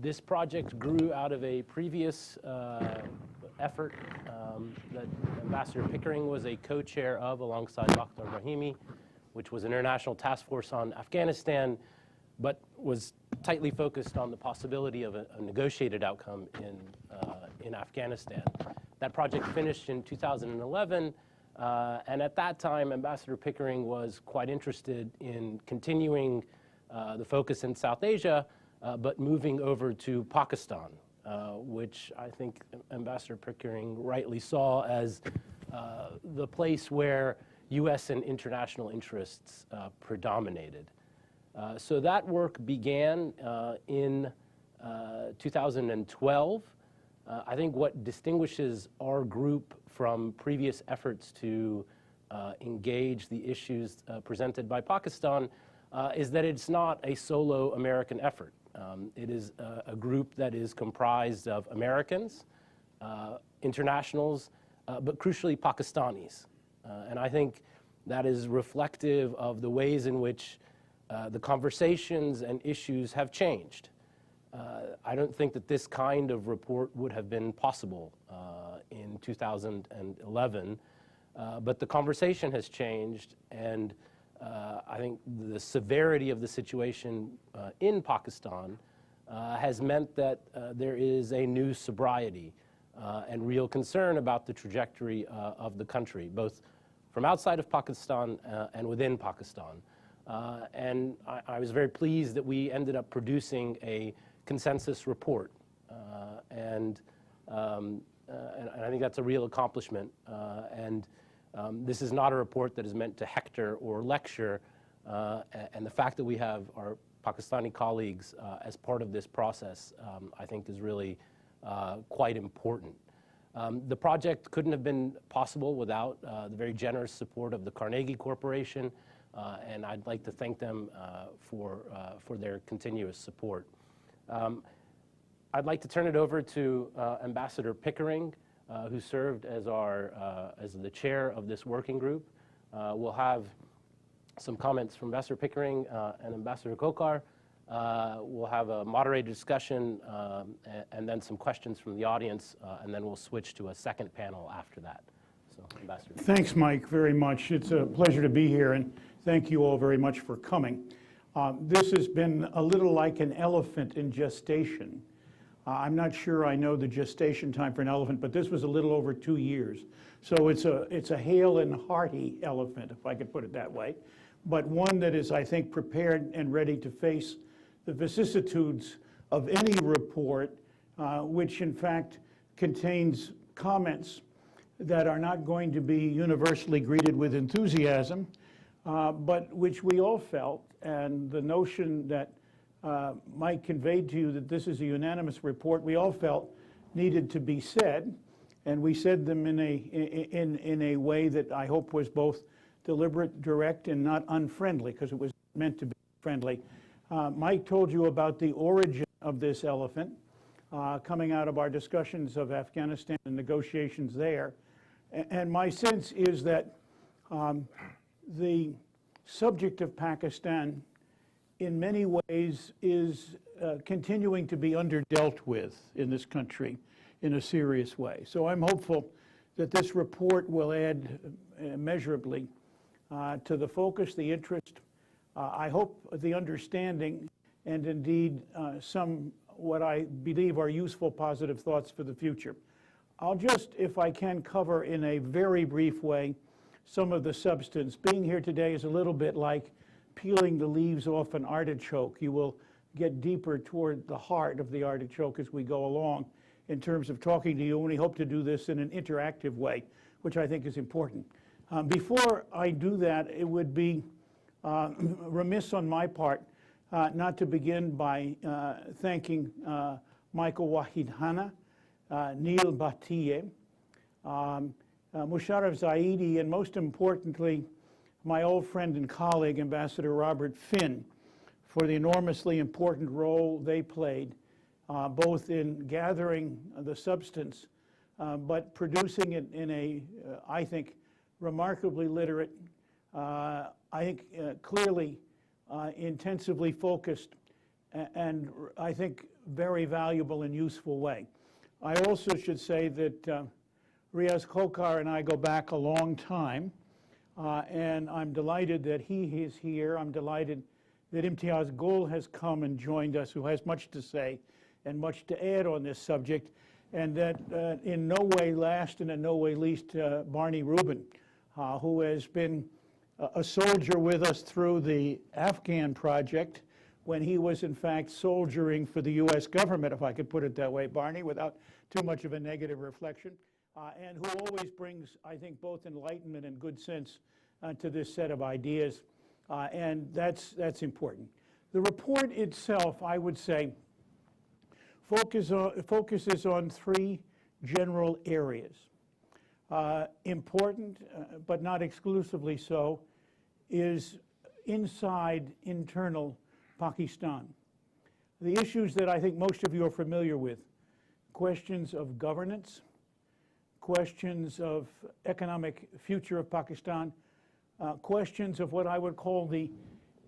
This project grew out of a previous effort that Ambassador Pickering was a co-chair of alongside Bakhtar Brahimi, which was an international task force on Afghanistan, but was tightly focused on the possibility of a negotiated outcome in Afghanistan. That project finished in 2011, and at that time, Ambassador Pickering was quite interested in continuing the focus in South Asia, but moving over to Pakistan, which I think Ambassador Pickering rightly saw as the place where U.S. and international interests predominated. So that work began in 2012. I think what distinguishes our group from previous efforts to engage the issues presented by Pakistan is that it's not a solo American effort. It is a group that is comprised of Americans, internationals, but crucially Pakistanis. And I think that is reflective of the ways in which the conversations and issues have changed. I don't think that this kind of report would have been possible in 2011, but the conversation has changed, and I think the severity of the situation in Pakistan has meant that there is a new sobriety and real concern about the trajectory of the country, both from outside of Pakistan and within Pakistan. And I was very pleased that we ended up producing a consensus report. And I think that's a real accomplishment. This is not a report that is meant to hector or lecture. And the fact that we have our Pakistani colleagues as part of this process, I think is really quite important. The project couldn't have been possible without the very generous support of the Carnegie Corporation, and I'd like to thank them for their continuous support. I'd like to turn it over to Ambassador Pickering, who served as as the chair of this working group. We'll have some comments from Ambassador Pickering and Ambassador Khokar. We'll have a moderated discussion and then some questions from the audience, and then we'll switch to a second panel after that. So, Ambassador. Thanks, Mike, very much. It's a pleasure to be here, and thank you all very much for coming. This has been a little like an elephant in gestation. I'm not sure I know the gestation time for an elephant, but this was a little over 2 years. So it's a hale and hearty elephant, if I could put it that way, but one that is, I think, prepared and ready to face the vicissitudes of any report, which in fact contains comments that are not going to be universally greeted with enthusiasm, but which we all felt, and the notion that Mike conveyed to you that this is a unanimous report, we all felt needed to be said, and we said them in a way that I hope was both deliberate, direct, and not unfriendly, because it was meant to be friendly. Mike told you about the origin of this elephant coming out of our discussions of Afghanistan and negotiations there. And my sense is that the subject of Pakistan in many ways is continuing to be underdealt with in this country in a serious way. So I'm hopeful that this report will add immeasurably to the focus, the interest, I hope the understanding, and indeed some what I believe are useful positive thoughts for the future. I'll just, if I can, cover in a very brief way some of the substance. Being here today is a little bit like peeling the leaves off an artichoke. You will get deeper toward the heart of the artichoke as we go along in terms of talking to you, and we hope to do this in an interactive way, which I think is important. Before I do that, it would be remiss on my part not to begin by thanking Michael Wahid Hanna, Neil Bhatia, Musharraf Zaidi, and most importantly, my old friend and colleague, Ambassador Robert Finn, for the enormously important role they played, both in gathering the substance, but producing it in a, I think, remarkably literate, I think clearly intensively focused, and I think very valuable and useful way. I also should say that Riaz Khokhar and I go back a long time, and I'm delighted that he is here. I'm delighted that Imtiaz Gul has come and joined us, who has much to say and much to add on this subject, and that in no way last and in no way least Barney Rubin, who has been a soldier with us through the Afghan project when he was in fact soldiering for the US government, if I could put it that way, Barney, without too much of a negative reflection, and who always brings, I think, both enlightenment and good sense to this set of ideas, and that's important. The report itself, I would say, focuses on three general areas. Important, but not exclusively so, is internal Pakistan. The issues that I think most of you are familiar with: questions of governance, questions of economic future of Pakistan, questions of what I would call the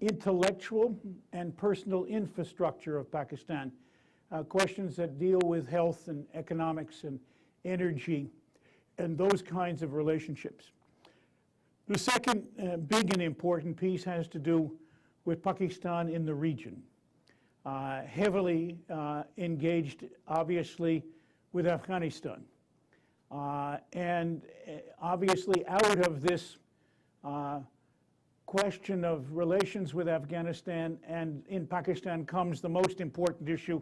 intellectual and personal infrastructure of Pakistan, questions that deal with health and economics and energy and those kinds of relationships. The second big and important piece has to do with Pakistan in the region, heavily engaged, obviously, with Afghanistan. And obviously out of this question of relations with Afghanistan and in Pakistan comes the most important issue,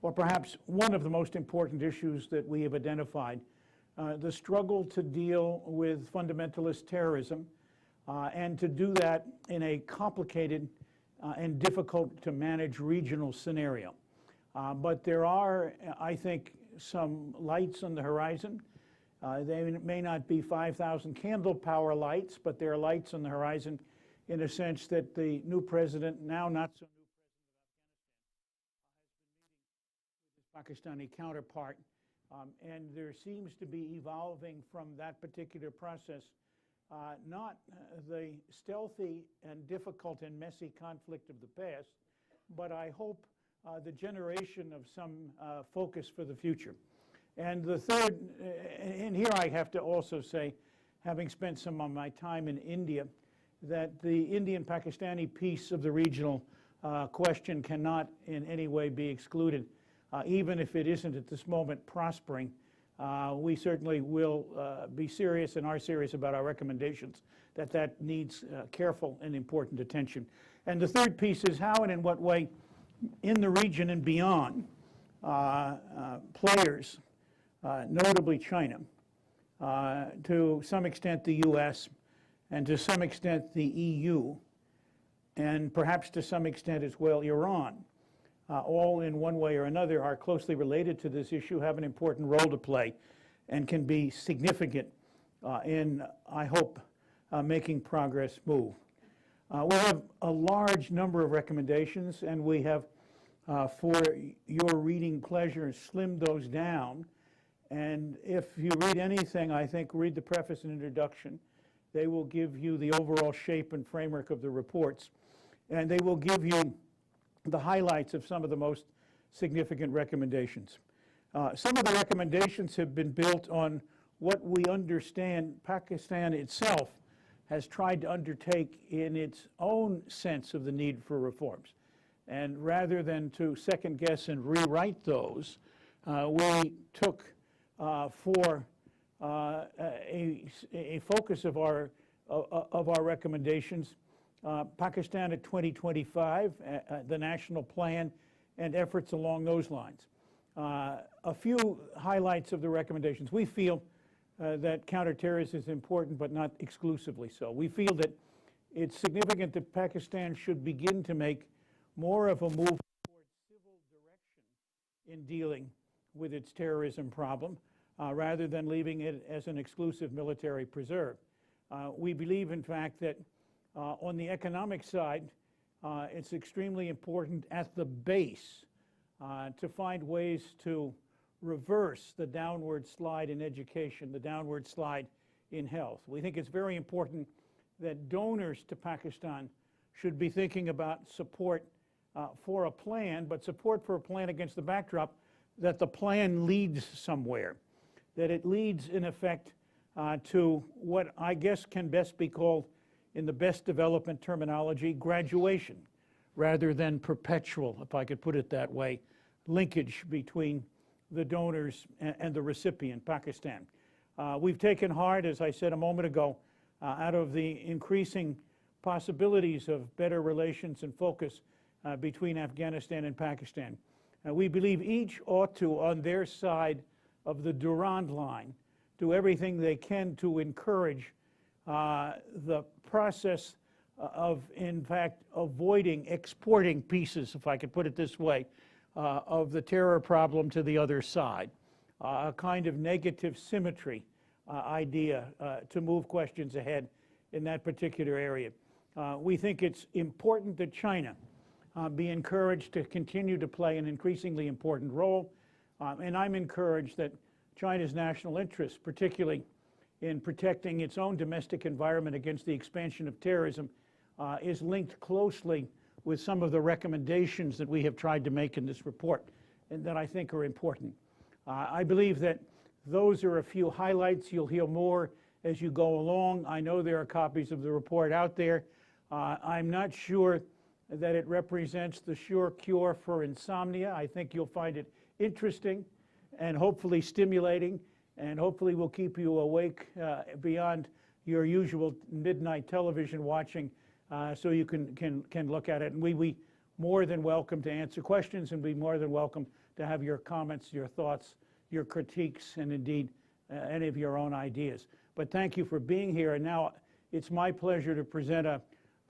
or perhaps one of the most important issues that we have identified, the struggle to deal with fundamentalist terrorism, and to do that in a complicated and difficult to manage regional scenario. But there are, I think, some lights on the horizon. They may not be 5,000 candle power lights, but there are lights on the horizon in a sense that the new president, now not so new president of Afghanistan, has been meeting with his Pakistani counterpart. And there seems to be evolving from that particular process not the stealthy and difficult and messy conflict of the past, but I hope the generation of some focus for the future. And the third, and here I have to also say, having spent some of my time in India, that the Indian-Pakistani piece of the regional question cannot in any way be excluded, even if it isn't at this moment prospering. We certainly will be serious and are serious about our recommendations, that needs careful and important attention. And the third piece is how and in what way in the region and beyond players, notably China, to some extent the US, and to some extent the EU, and perhaps to some extent as well Iran, all in one way or another are closely related to this issue, have an important role to play, and can be significant in, I hope, making progress move. We have a large number of recommendations, and we have, for your reading pleasure, slimmed those down. And if you read anything, I think read the preface and introduction. They will give you the overall shape and framework of the reports, and they will give you the highlights of some of the most significant recommendations. Some of the recommendations have been built on what we understand Pakistan itself has tried to undertake in its own sense of the need for reforms. And rather than to second guess and rewrite those, we took for a focus of our recommendations Pakistan at 2025, the national plan, and efforts along those lines. A few highlights of the recommendations. We feel that counterterrorism is important, but not exclusively so. We feel that it's significant that Pakistan should begin to make more of a move towards civil direction in dealing with its terrorism problem, rather than leaving it as an exclusive military preserve. We believe, in fact, that on the economic side, it's extremely important at the base to find ways to reverse the downward slide in education, the downward slide in health. We think it's very important that donors to Pakistan should be thinking about support for a plan, but support for a plan against the backdrop that the plan leads somewhere, that it leads, in effect, to what I guess can best be called, in the best development terminology, graduation, rather than perpetual, if I could put it that way, linkage between the donors and the recipient, Pakistan. We've taken heart, as I said a moment ago, out of the increasing possibilities of better relations and focus between Afghanistan and Pakistan. We believe each ought to, on their side of the Durand line, do everything they can to encourage the process of, in fact, avoiding exporting pieces, if I could put it this way, of the terror problem to the other side. A kind of negative symmetry idea to move questions ahead in that particular area. We think it's important that China be encouraged to continue to play an increasingly important role, and I'm encouraged that China's national interests, particularly in protecting its own domestic environment against the expansion of terrorism, is linked closely with some of the recommendations that we have tried to make in this report and that I think are important. I believe that those are a few highlights. You'll hear more as you go along. I know there are copies of the report out there. I'm not sure that it represents the sure cure for insomnia. I think you'll find it interesting and hopefully stimulating, and hopefully will keep you awake beyond your usual midnight television watching, so you can look at it. And we more than welcome to answer questions, and be more than welcome to have your comments, your thoughts, your critiques, and indeed any of your own ideas. But thank you for being here. And now it's my pleasure to present a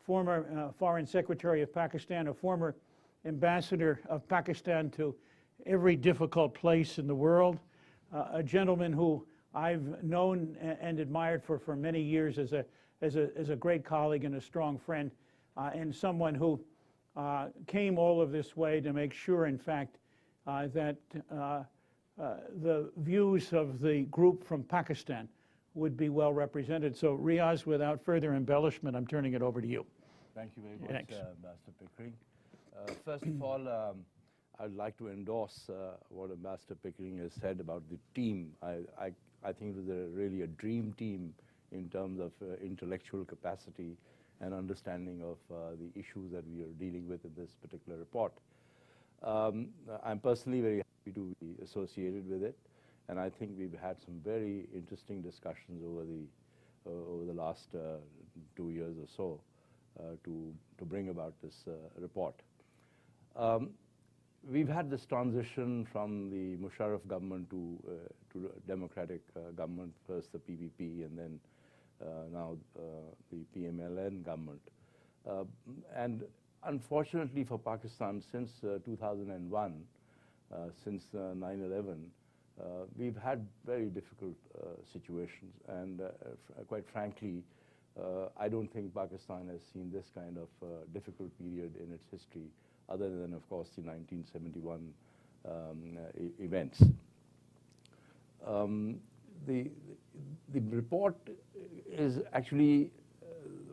former Foreign Secretary of Pakistan, a former ambassador of Pakistan to every difficult place in the world, a gentleman who I've known and admired for many years as a great colleague and a strong friend, and someone who came all of this way to make sure, in fact, that the views of the group from Pakistan would be well represented. So Riaz, without further embellishment, I'm turning it over to you. Thank you very much, Thanks. Ambassador Pickering. First of all, I'd like to endorse what Ambassador Pickering has said about the team. I think it was really a dream team in terms of intellectual capacity and understanding of the issues that we are dealing with in this particular report. I'm personally very happy to be associated with it, and I think we've had some very interesting discussions over the last 2 years or so to bring about this report. We've had this transition from the Musharraf government to a democratic government, first the PPP and then now the PMLN government. And unfortunately for Pakistan, since 2001, since 9/11, we've had very difficult situations, and quite frankly, I don't think Pakistan has seen this kind of difficult period in its history, other than, of course, the 1971 events. The report is actually,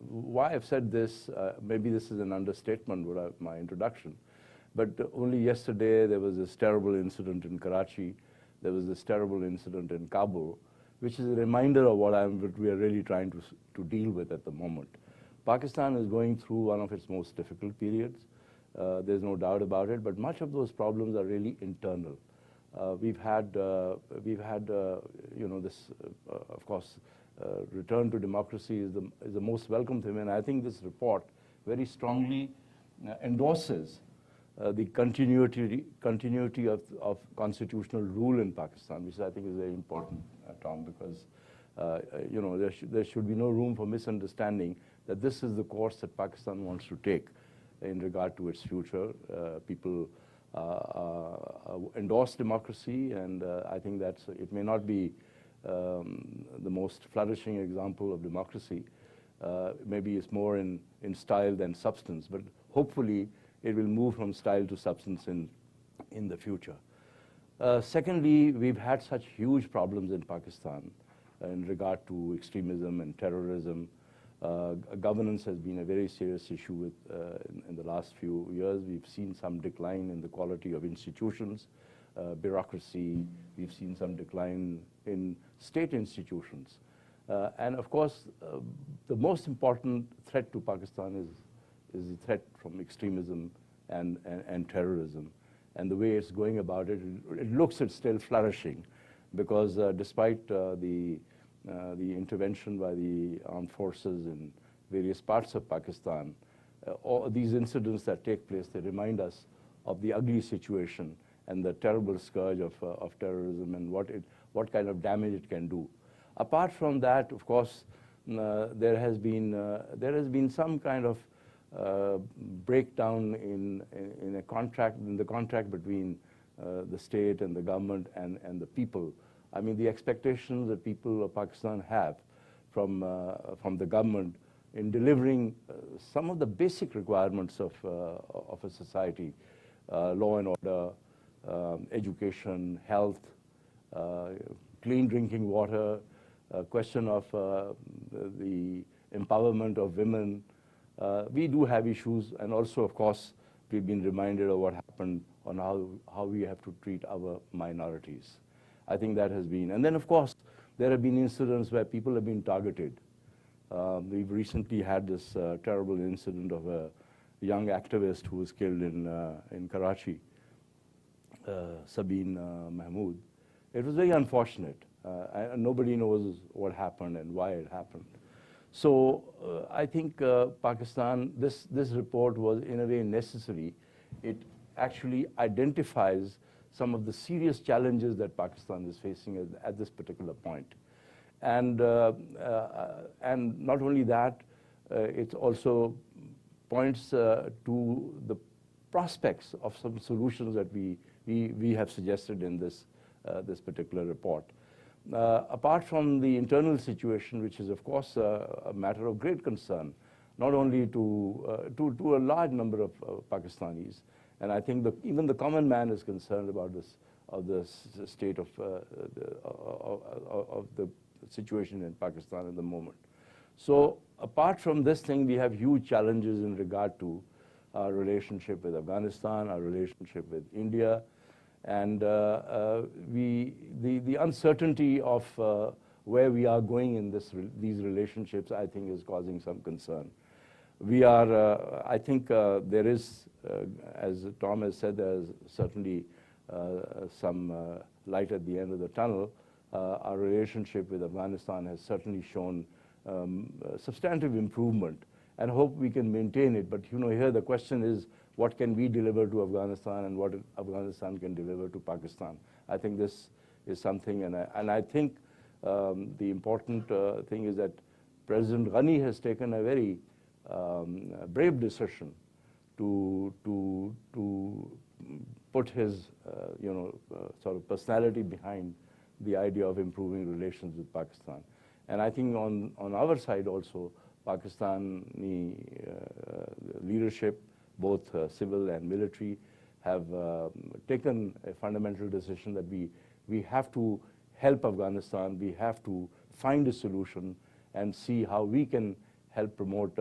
why I've said this, maybe this is an understatement with my introduction, but only yesterday there was this terrible incident in Karachi, there was this terrible incident in Kabul, which is a reminder of what we are really trying to deal with at the moment. Pakistan is going through one of its most difficult periods. There's no doubt about it, but much of those problems are really internal. We've had you know, this, of course, return to democracy is the most welcome thing, and I think this report very strongly endorses the continuity of constitutional rule in Pakistan, which I think is very important, Tom, because you know, there should be no room for misunderstanding that this is the course that Pakistan wants to take in regard to its future. People endorse democracy, and I think that's, it may not be the most flourishing example of democracy. Maybe it's more in style than substance, but hopefully it will move from style to substance in the future. Secondly, we've had such huge problems in Pakistan in regard to extremism and terrorism. Governance has been a very serious issue in the last few years. We've seen some decline in the quality of institutions, bureaucracy. We've seen some decline in state institutions. And of course, the most important threat to Pakistan is the threat from extremism and terrorism. And the way it's going about it, it looks it's still flourishing, because despite the intervention by the armed forces in various parts of Pakistan, all these incidents that take place, they remind us of the ugly situation and the terrible scourge of terrorism and what kind of damage it can do. Apart from that, of course, there has been some kind of breakdown in the contract between the state and the government and the people. I mean, the expectations that people of Pakistan have from the government in delivering some of the basic requirements of a society, law and order, education, health, clean drinking water, question of the empowerment of women. We do have issues, and also, of course, we've been reminded of what happened on how we have to treat our minorities. I think that has been. And then, of course, there have been incidents where people have been targeted. We've recently had this terrible incident of a young activist who was killed in Karachi, Sabeen Mahmood. It was very unfortunate. And nobody knows what happened and why it happened. So I think Pakistan, this report was in a way necessary. It actually identifies some of the serious challenges that Pakistan is facing at this particular point. And not only that, it also points to the prospects of some solutions that we have suggested in this particular report. Apart from the internal situation, which is of course a matter of great concern, not only to a large number of Pakistanis, and I think even the common man is concerned about the state of the situation in Pakistan at the moment. So apart from this thing, we have huge challenges in regard to our relationship with Afghanistan, our relationship with India, and the uncertainty of where we are going in these relationships, I think, is causing some concern. We are, I think there is, as Tom has said, there's certainly some light at the end of the tunnel. Our relationship with Afghanistan has certainly shown substantive improvement, and hope we can maintain it. But here the question is, what can we deliver to Afghanistan and what Afghanistan can deliver to Pakistan? I think this is something, and I think the important thing is that President Ghani has taken a very brave decision to put his sort of personality behind the idea of improving relations with Pakistan. And I think on our side also, Pakistani leadership, both civil and military, have taken a fundamental decision that we have to help Afghanistan, we have to find a solution and see how we can help promote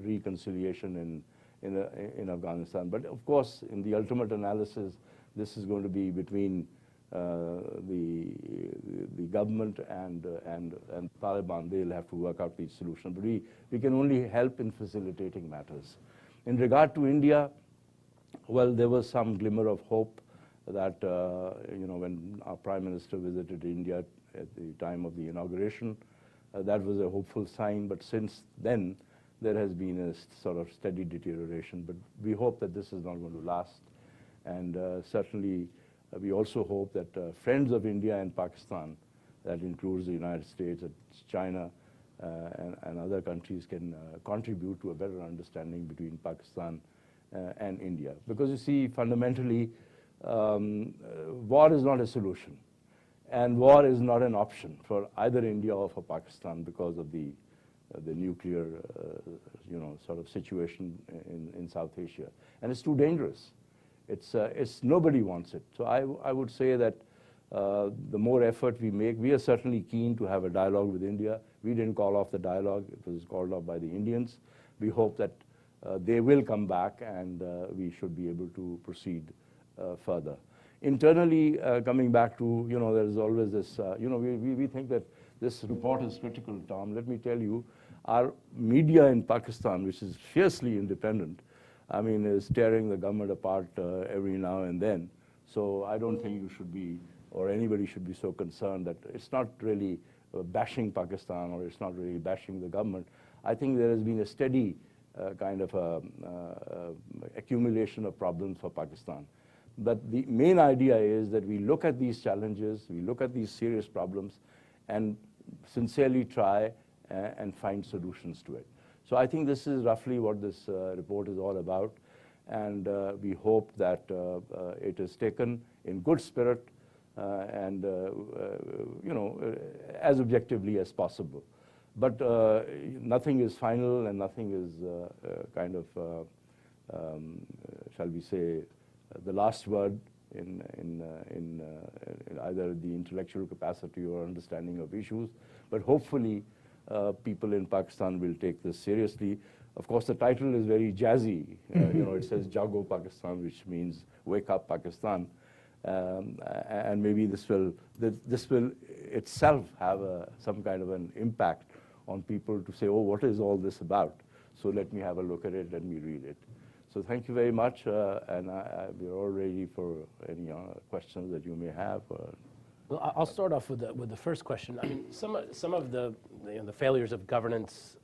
reconciliation in Afghanistan. But of course, in the ultimate analysis, this is going to be between the government and Taliban. They'll have to work out these solutions. But we can only help in facilitating matters. In regard to India, well, there was some glimmer of hope that when our Prime Minister visited India at the time of the inauguration, that was a hopeful sign. But since then, there has been a sort of steady deterioration. But we hope that this is not going to last. And certainly, we also hope that friends of India and Pakistan, that includes the United States, China, and other countries, can contribute to a better understanding between Pakistan and India. Because you see, fundamentally, war is not a solution. And war is not an option for either India or for Pakistan because of the nuclear sort of situation in South Asia. And it's too dangerous. It's nobody wants it. So I would say that the more effort we make. We are certainly keen to have a dialogue with India. We didn't call off the dialogue. It was called off by the Indians. We hope that they will come back, and we should be able to proceed further. Internally, coming back to, there's always this, we think that this report is critical, Tom. Let me tell you, our media in Pakistan, which is fiercely independent, I mean, is tearing the government apart every now and then. So I don't think you should be, or anybody should be so concerned that it's not really bashing Pakistan, or it's not really bashing the government. I think there has been a steady kind of accumulation of problems for Pakistan. But the main idea is that we look at these challenges, we look at these serious problems, and sincerely try and find solutions to it. So I think this is roughly what this report is all about, and we hope that it is taken in good spirit and as objectively as possible. But nothing is final, and nothing is kind of, shall we say, the last word in either the intellectual capacity or understanding of issues. But hopefully, people in Pakistan will take this seriously. Of course, the title is very jazzy. It says Jago Pakistan, which means wake up Pakistan. And maybe this will itself have some kind of an impact on people to say, oh, what is all this about? So let me have a look at it, let me read it. So thank you very much, and we're all ready for any questions that you may have. Well, I'll start off with the first question. I mean, some of the failures of governance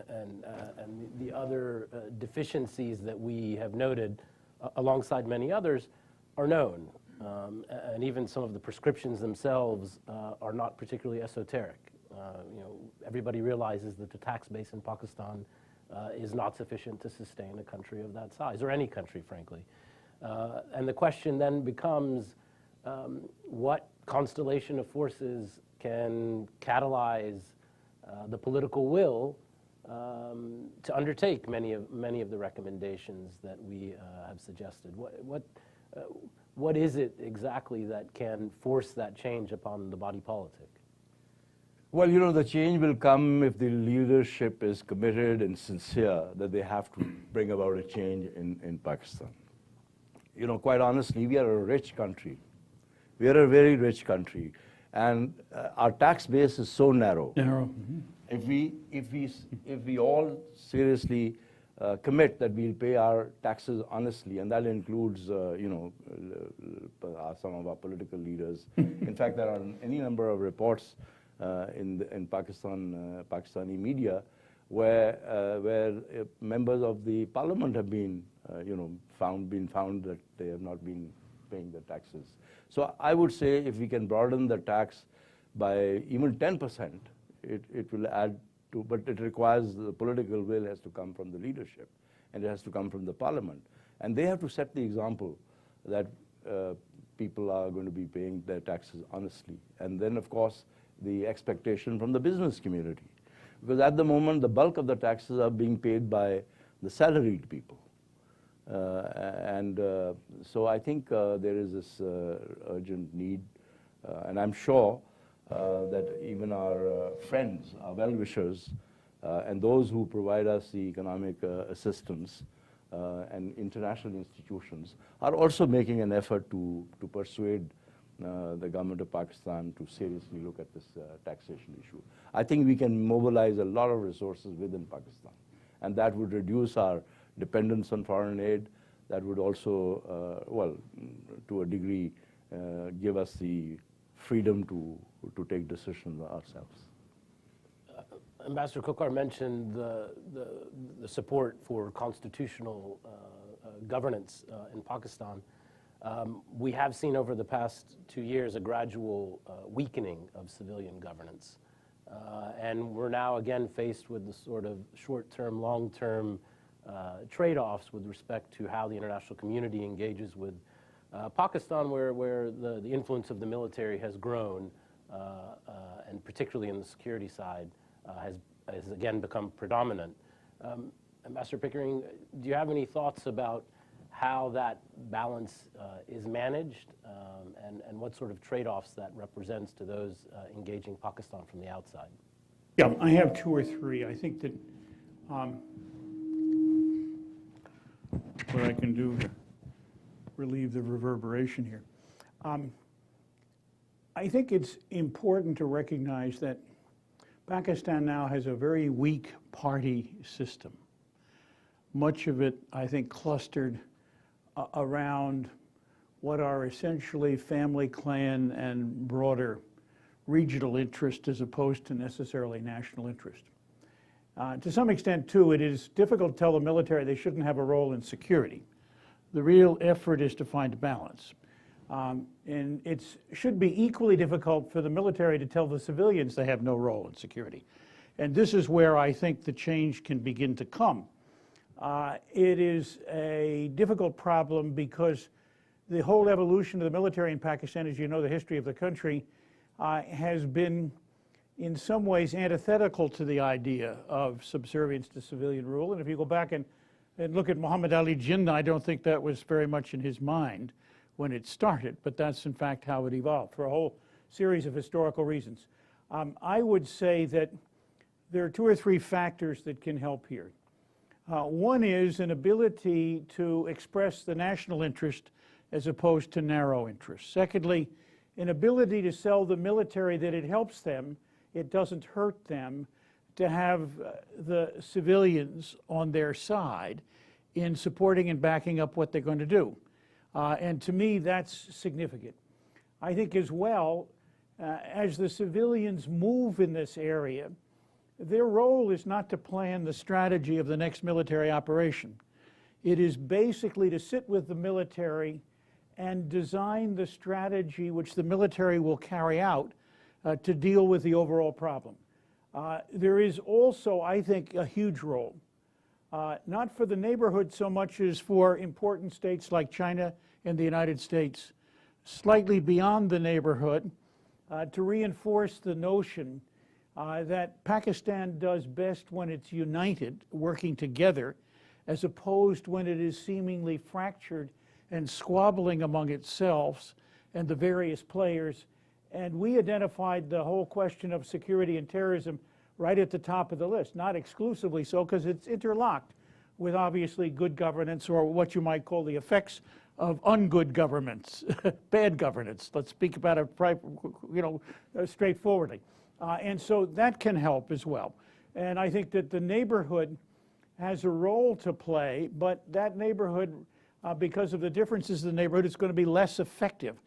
and the other deficiencies that we have noted, alongside many others, are known, and even some of the prescriptions themselves are not particularly esoteric. Everybody realizes that the tax base in Pakistan is not sufficient to sustain a country of that size, or any country, frankly. And the question then becomes, what constellation of forces can catalyze the political will to undertake many of the recommendations that we have suggested? What is it exactly that can force that change upon the body politic? Well, the change will come if the leadership is committed and sincere that they have to bring about a change in Pakistan. Quite honestly, we are a rich country. We are a very rich country, and our tax base is so narrow. If we all seriously commit that we'll pay our taxes honestly, and that includes some of our political leaders. In fact, there are any number of reports in Pakistani media where members of the parliament have been found that they have not been paying the taxes. So I would say if we can broaden the tax by even 10%, it will add to, but it requires the political will has to come from the leadership, and it has to come from the parliament. And they have to set the example that people are going to be paying their taxes honestly. And then, of course, the expectation from the business community. Because at the moment, the bulk of the taxes are being paid by the salaried people. So I think there is this urgent need, and I'm sure that even our friends, our well-wishers, and those who provide us the economic assistance and international institutions are also making an effort to persuade the government of Pakistan to seriously look at this taxation issue. I think we can mobilize a lot of resources within Pakistan, and that would reduce our dependence on foreign aid. That would also, to a degree, give us the freedom to take decisions ourselves. Ambassador Khokar mentioned the support for constitutional governance in Pakistan. We have seen over the past 2 years a gradual weakening of civilian governance. And we're now again faced with the sort of short-term, long-term trade-offs with respect to how the international community engages with Pakistan, where the influence of the military has grown, and particularly in the security side, has again become predominant. Ambassador Pickering, do you have any thoughts about how that balance is managed and what sort of trade-offs that represents to those engaging Pakistan from the outside. Yeah, I have two or three. I think that what I can do to relieve the reverberation here. I think it's important to recognize that Pakistan now has a very weak party system. Much of it, I think, clustered around what are essentially family, clan, and broader regional interest as opposed to necessarily national interest. To some extent, too, it is difficult to tell the military they shouldn't have a role in security. The real effort is to find a balance. And it should be equally difficult for the military to tell the civilians they have no role in security. And this is where I think the change can begin to come. It is a difficult problem because the whole evolution of the military in Pakistan, as you know the history of the country, has been in some ways antithetical to the idea of subservience to civilian rule. And if you go back and look at Muhammad Ali Jinnah, I don't think that was very much in his mind when it started, but that's in fact how it evolved for a whole series of historical reasons. I would say that there are two or three factors that can help here. One is an ability to express the national interest as opposed to narrow interest. Secondly, an ability to sell the military that it helps them, it doesn't hurt them, to have the civilians on their side in supporting and backing up what they're going to do. And to me, that's significant. I think as well, as the civilians move in this area, their role is not to plan the strategy of the next military operation. It is basically to sit with the military and design the strategy which the military will carry out to deal with the overall problem. There is also, I think, a huge role, not for the neighborhood so much as for important states like China and the United States, slightly beyond the neighborhood, to reinforce the notion that Pakistan does best when it's united, working together, as opposed when it is seemingly fractured and squabbling among itself and the various players. And we identified the whole question of security and terrorism right at the top of the list, not exclusively so, because it's interlocked with obviously good governance, or what you might call the effects of ungood governments, bad governance. Let's speak about it, straightforwardly. And so that can help as well. And I think that the neighborhood has a role to play, but that neighborhood, because of the differences in the neighborhood, is going to be less effective.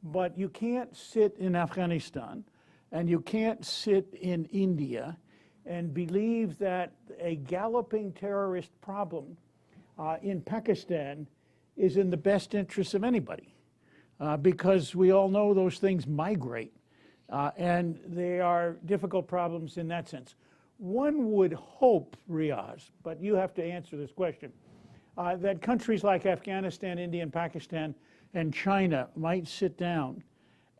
But you can't sit in Afghanistan and you can't sit in India and believe that a galloping terrorist problem in Pakistan is in the best interest of anybody, because we all know those things migrate, and they are difficult problems in that sense. One would hope, Riaz, but you have to answer this question, that countries like Afghanistan, India, and Pakistan, and China might sit down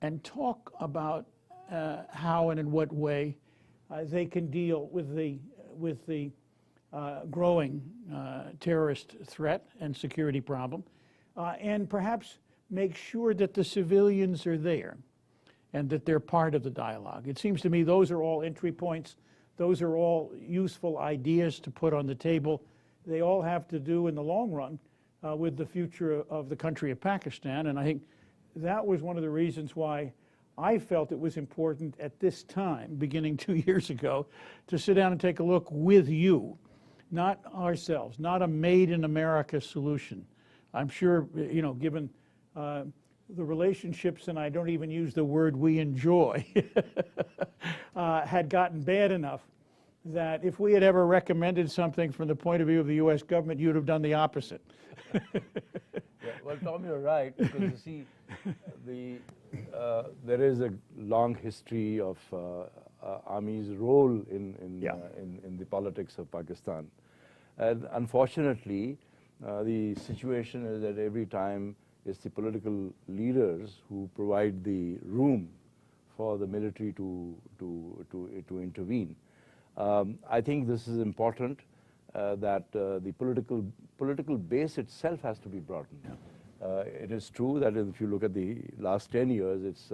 and talk about how and in what way they can deal with the growing terrorist threat and security problem, and perhaps make sure that the civilians are there and that they're part of the dialogue. It seems to me those are all entry points. Those are all useful ideas to put on the table. They all have to do in the long run with the future of the country of Pakistan. And I think that was one of the reasons why I felt it was important at this time, beginning 2 years ago, to sit down and take a look with you, not ourselves, not a made in America solution. I'm sure, given the relationships, and I don't even use the word we enjoy, had gotten bad enough that if we had ever recommended something from the point of view of the U.S. government, you'd have done the opposite. Yeah, well, Tom, you're right, because you see, there is a long history of Army's role in the politics of Pakistan. And unfortunately, the situation is that every time it's the political leaders who provide the room for the military to intervene. I think this is important that the political base itself has to be broadened. It is true that if you look at the last 10 years, it's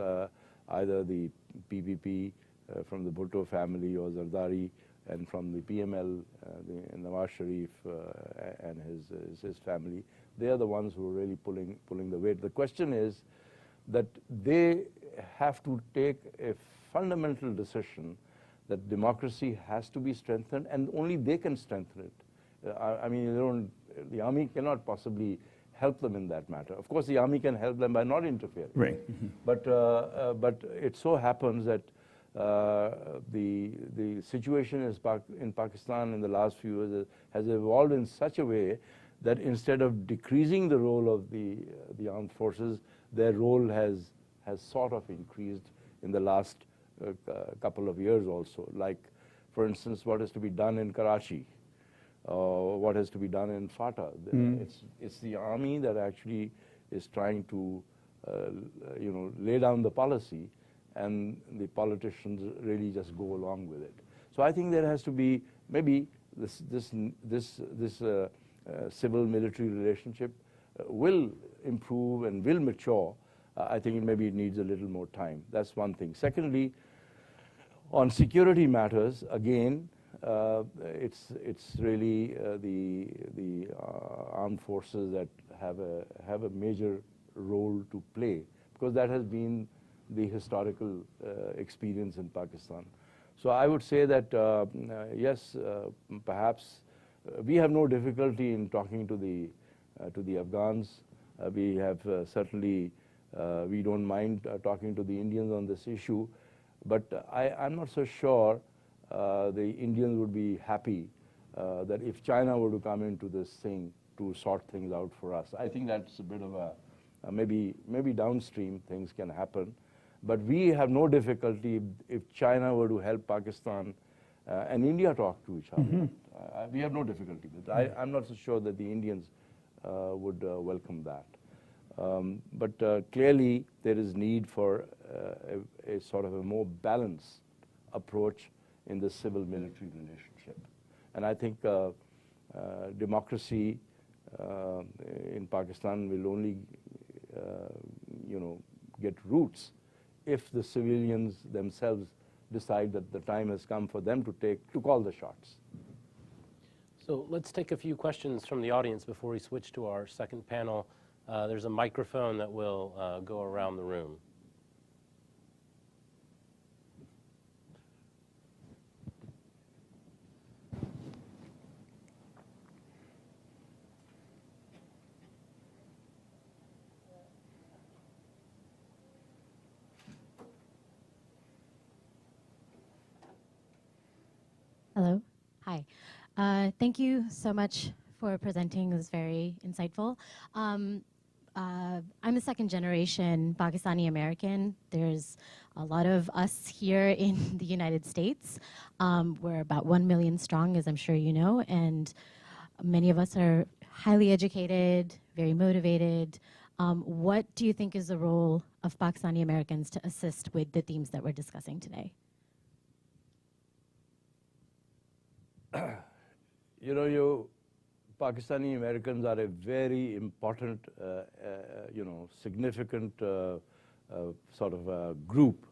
either the PPP from the Bhutto family or Zardari, and from the PML, the Nawaz Sharif and his family. They are the ones who are really pulling the weight. The question is that they have to take a fundamental decision that democracy has to be strengthened, and only they can strengthen it. I mean, the army cannot possibly help them in that matter. Of course, the army can help them by not interfering. Right. But it so happens that the situation in Pakistan in the last few years has evolved in such a way that instead of decreasing the role of the armed forces, their role has sort of increased in the last couple of years also. Like, for instance, what is to be done in Karachi, what has to be done in FATA. It's the army that actually is trying to lay down the policy, and the politicians really just go along with it. So I think there has to be maybe this civil-military relationship will improve and will mature. I think maybe it needs a little more time. That's one thing. Secondly, on security matters, again, it's really the armed forces that have a major role to play, because that has been the historical experience in Pakistan. So I would say that yes, perhaps we have no difficulty in talking to the Afghans. We have certainly we don't mind talking to the Indians on this issue, but I'm not so sure the Indians would be happy that if China were to come into this thing to sort things out for us. I think that's a bit of a maybe downstream things can happen, but we have no difficulty if China were to help Pakistan and India talk to each other. We have no difficulty with it. I'm not so sure that the Indians would welcome that. But clearly there is need for a sort of a more balanced approach in the civil-military relationship. And I think democracy in Pakistan will only get roots if the civilians themselves decide that the time has come for them to call the shots. So let's take a few questions from the audience before we switch to our second panel. There's a microphone that will go around the room. Hello. Hi. Thank you so much for presenting. It was very insightful. I'm a second-generation Pakistani American. There's a lot of us here in the United States. We're about 1 million strong, as I'm sure you know, and many of us are highly educated, very motivated. What do you think is the role of Pakistani Americans to assist with the themes that we're discussing today? You Pakistani Americans are a very important, significant sort of group.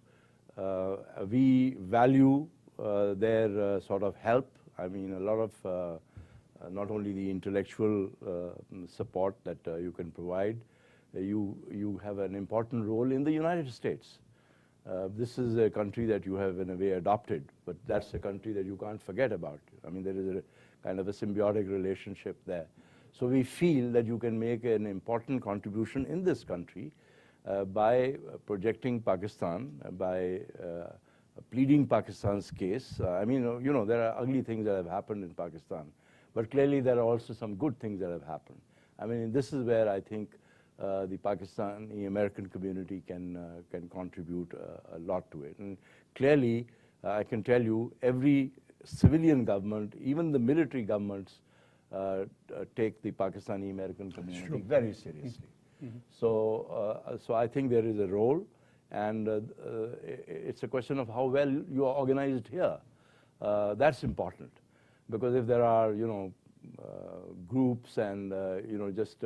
We value their sort of help. I mean, a lot of not only the intellectual support that you can provide, you have an important role in the United States. This is a country that you have in a way adopted, but that's a country that you can't forget about. I mean, there is a kind of a symbiotic relationship there. So we feel that you can make an important contribution in this country by projecting Pakistan, by pleading Pakistan's case. I mean, there are ugly things that have happened in Pakistan, but clearly there are also some good things that have happened. I mean, this is where I think the Pakistani American community can contribute a lot to it. And clearly, I can tell you, every civilian government, even the military governments, take the Pakistani American community very seriously. So I think there is a role, and it's a question of how well you are organized here. That's important. because if there are, groups and, just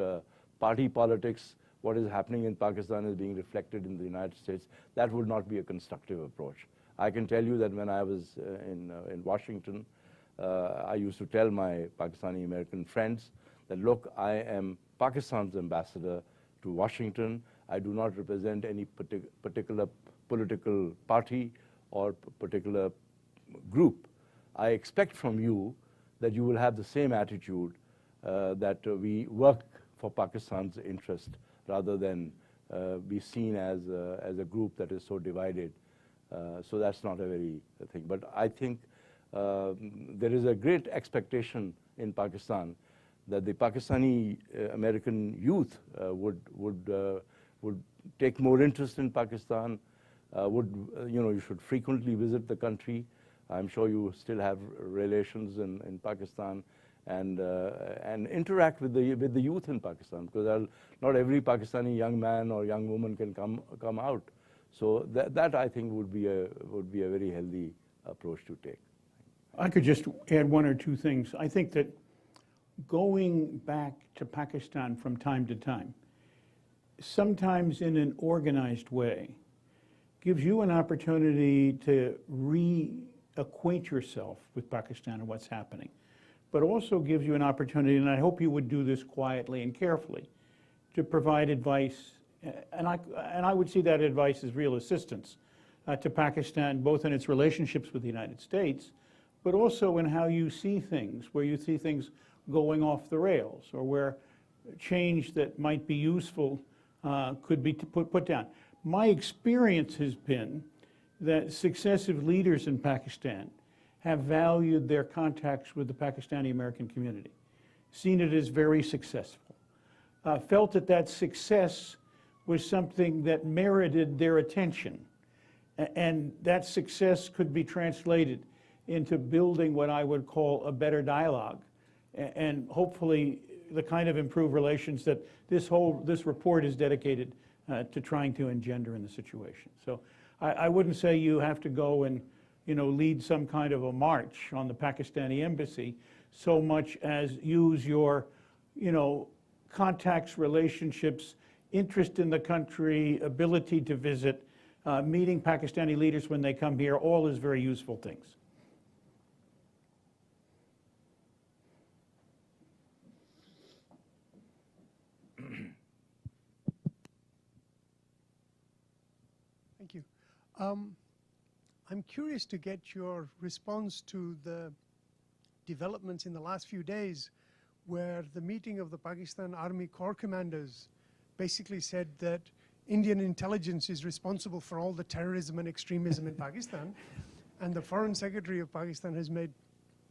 party politics, what is happening in Pakistan is being reflected in the United States. That would not be a constructive approach. I can tell you that when I was in Washington, I used to tell my Pakistani American friends that, look, I am Pakistan's ambassador to Washington. I do not represent any particular political party or particular group. I expect from you that you will have the same attitude, that we work for Pakistan's interest rather than be seen as a group that is so divided. So that's not a very thing. But I think there is a great expectation in Pakistan that the Pakistani American youth would take more interest in Pakistan. You should frequently visit the country. I'm sure you still have relations in Pakistan, and interact with the youth in Pakistan, because not every Pakistani young man or young woman can come out. So that I think would be a very healthy approach to take. I could just add one or two things. I think that going back to Pakistan from time to time, sometimes in an organized way, gives you an opportunity to reacquaint yourself with Pakistan and what's happening, but also gives you an opportunity, and I hope you would do this quietly and carefully, to provide advice, and I would see that advice as real assistance to Pakistan, both in its relationships with the United States, but also in how you see things, where you see things going off the rails, or where change that might be useful could be put down. My experience has been that successive leaders in Pakistan have valued their contacts with the Pakistani American community, seen it as very successful, felt that that success was something that merited their attention, and that success could be translated into building what I would call a better dialogue, and hopefully the kind of improved relations that this report is dedicated to trying to engender in the situation. So I wouldn't say you have to go and lead some kind of a march on the Pakistani embassy, so much as use your contacts, relationships, interest in the country, ability to visit, meeting Pakistani leaders when they come here, all is very useful things. Thank you. I'm curious to get your response to the developments in the last few days, where the meeting of the Pakistan Army Corps commanders basically said that Indian intelligence is responsible for all the terrorism and extremism in Pakistan. And the Foreign Secretary of Pakistan has made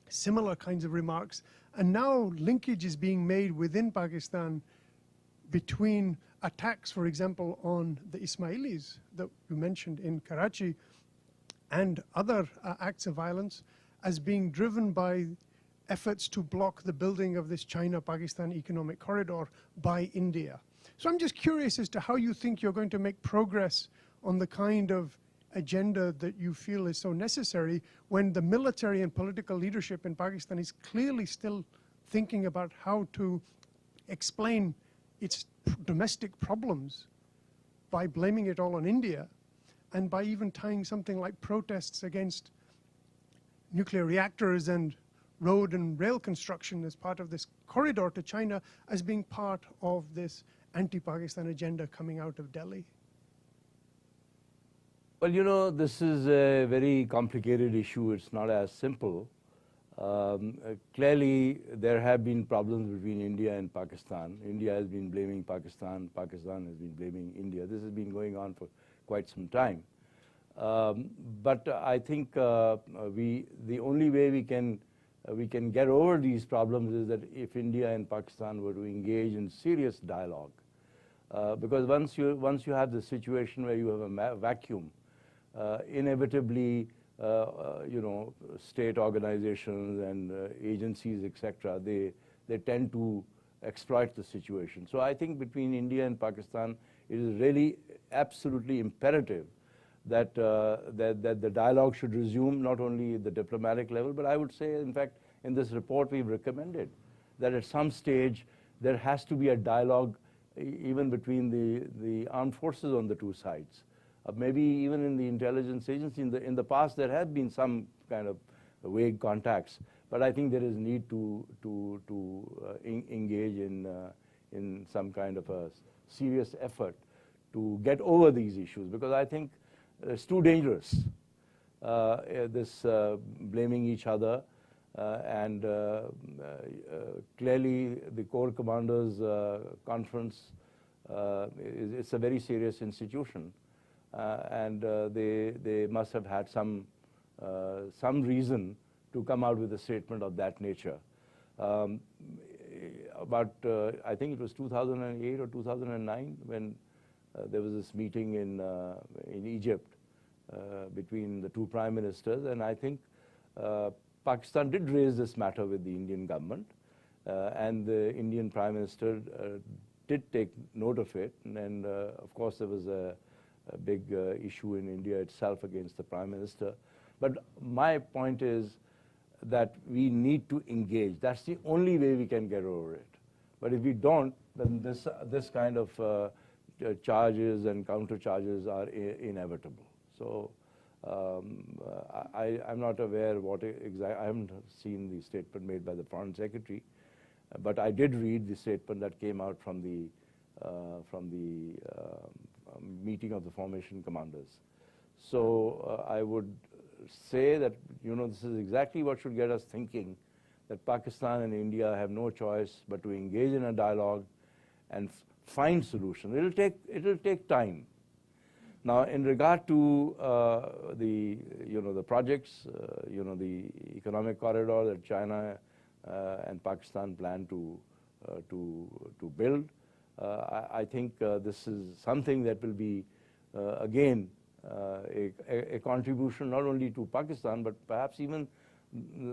similar kinds of remarks. And now linkage is being made within Pakistan between attacks, for example, on the Ismailis that you mentioned in Karachi, and other acts of violence as being driven by efforts to block the building of this China-Pakistan economic corridor by India. So I'm just curious as to how you think you're going to make progress on the kind of agenda that you feel is so necessary when the military and political leadership in Pakistan is clearly still thinking about how to explain its domestic problems by blaming it all on India, and by even tying something like protests against nuclear reactors and road and rail construction as part of this corridor to China as being part of this anti-Pakistan agenda coming out of Delhi? Well, this is a very complicated issue. It's not as simple. Clearly, there have been problems between India and Pakistan. India has been blaming Pakistan. Pakistan has been blaming India. This has been going on for quite some time. But I think the only way we can get over these problems is that if India and Pakistan were to engage in serious dialogue. Because once you have the situation where you have a vacuum, inevitably, state organizations and agencies, etc., they tend to exploit the situation. So I think between India and Pakistan, it is really absolutely imperative that the dialogue should resume, not only at the diplomatic level, but I would say, in fact, in this report we've recommended, that at some stage there has to be a dialogue even between the armed forces on the two sides. Maybe even in the intelligence agency. In the past there have been some kind of vague contacts, but I think there is need to engage in some kind of a serious effort to get over these issues, because I think it's too dangerous, this blaming each other. And clearly the Corps Commanders Conference, it's a very serious institution. And they must have had some reason to come out with a statement of that nature. About, I think it was 2008 or 2009 when there was this meeting in Egypt between the two prime ministers, and I think Pakistan did raise this matter with the Indian government, and the Indian Prime Minister did take note of it, and of course there was a big issue in India itself against the Prime Minister. But my point is that we need to engage. That's the only way we can get over it. But if we don't, then this kind of charges and counter charges are inevitable. So I'm not aware what exactly. I haven't seen the statement made by the Foreign Secretary, but I did read the statement that came out from the meeting of the formation commanders. So I would say that, you know, this is exactly what should get us thinking, that Pakistan and India have no choice but to engage in a dialogue and find solutions. It'll take time. Now, in regard to the projects, the economic corridor that China and Pakistan plan to build, I think this is something that will be again a contribution not only to Pakistan but perhaps even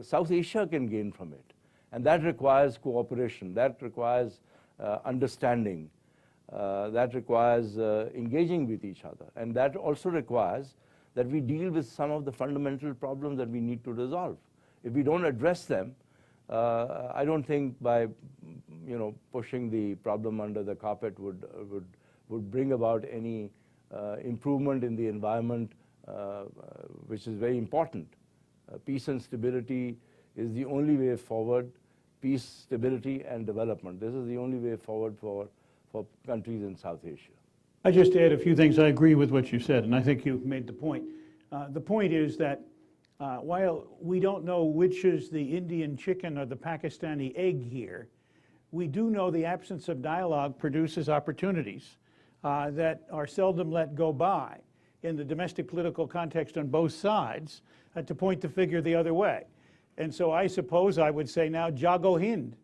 South Asia can gain from it, and that requires cooperation. That requires understanding. That requires engaging with each other, and that also requires that we deal with some of the fundamental problems that we need to resolve. If we don't address them, I don't think by pushing the problem under the carpet would bring about any improvement in the environment, which is very important. Peace and stability is the only way forward. Peace, stability, and development. This is the only way forward for countries in South Asia. I just add a few things. I agree with what you said, and I think you've made the point. The point is that while we don't know which is the Indian chicken or the Pakistani egg here, we do know the absence of dialogue produces opportunities that are seldom let go by in the domestic political context on both sides to point the figure the other way. And so I suppose I would say now, Jago Hind,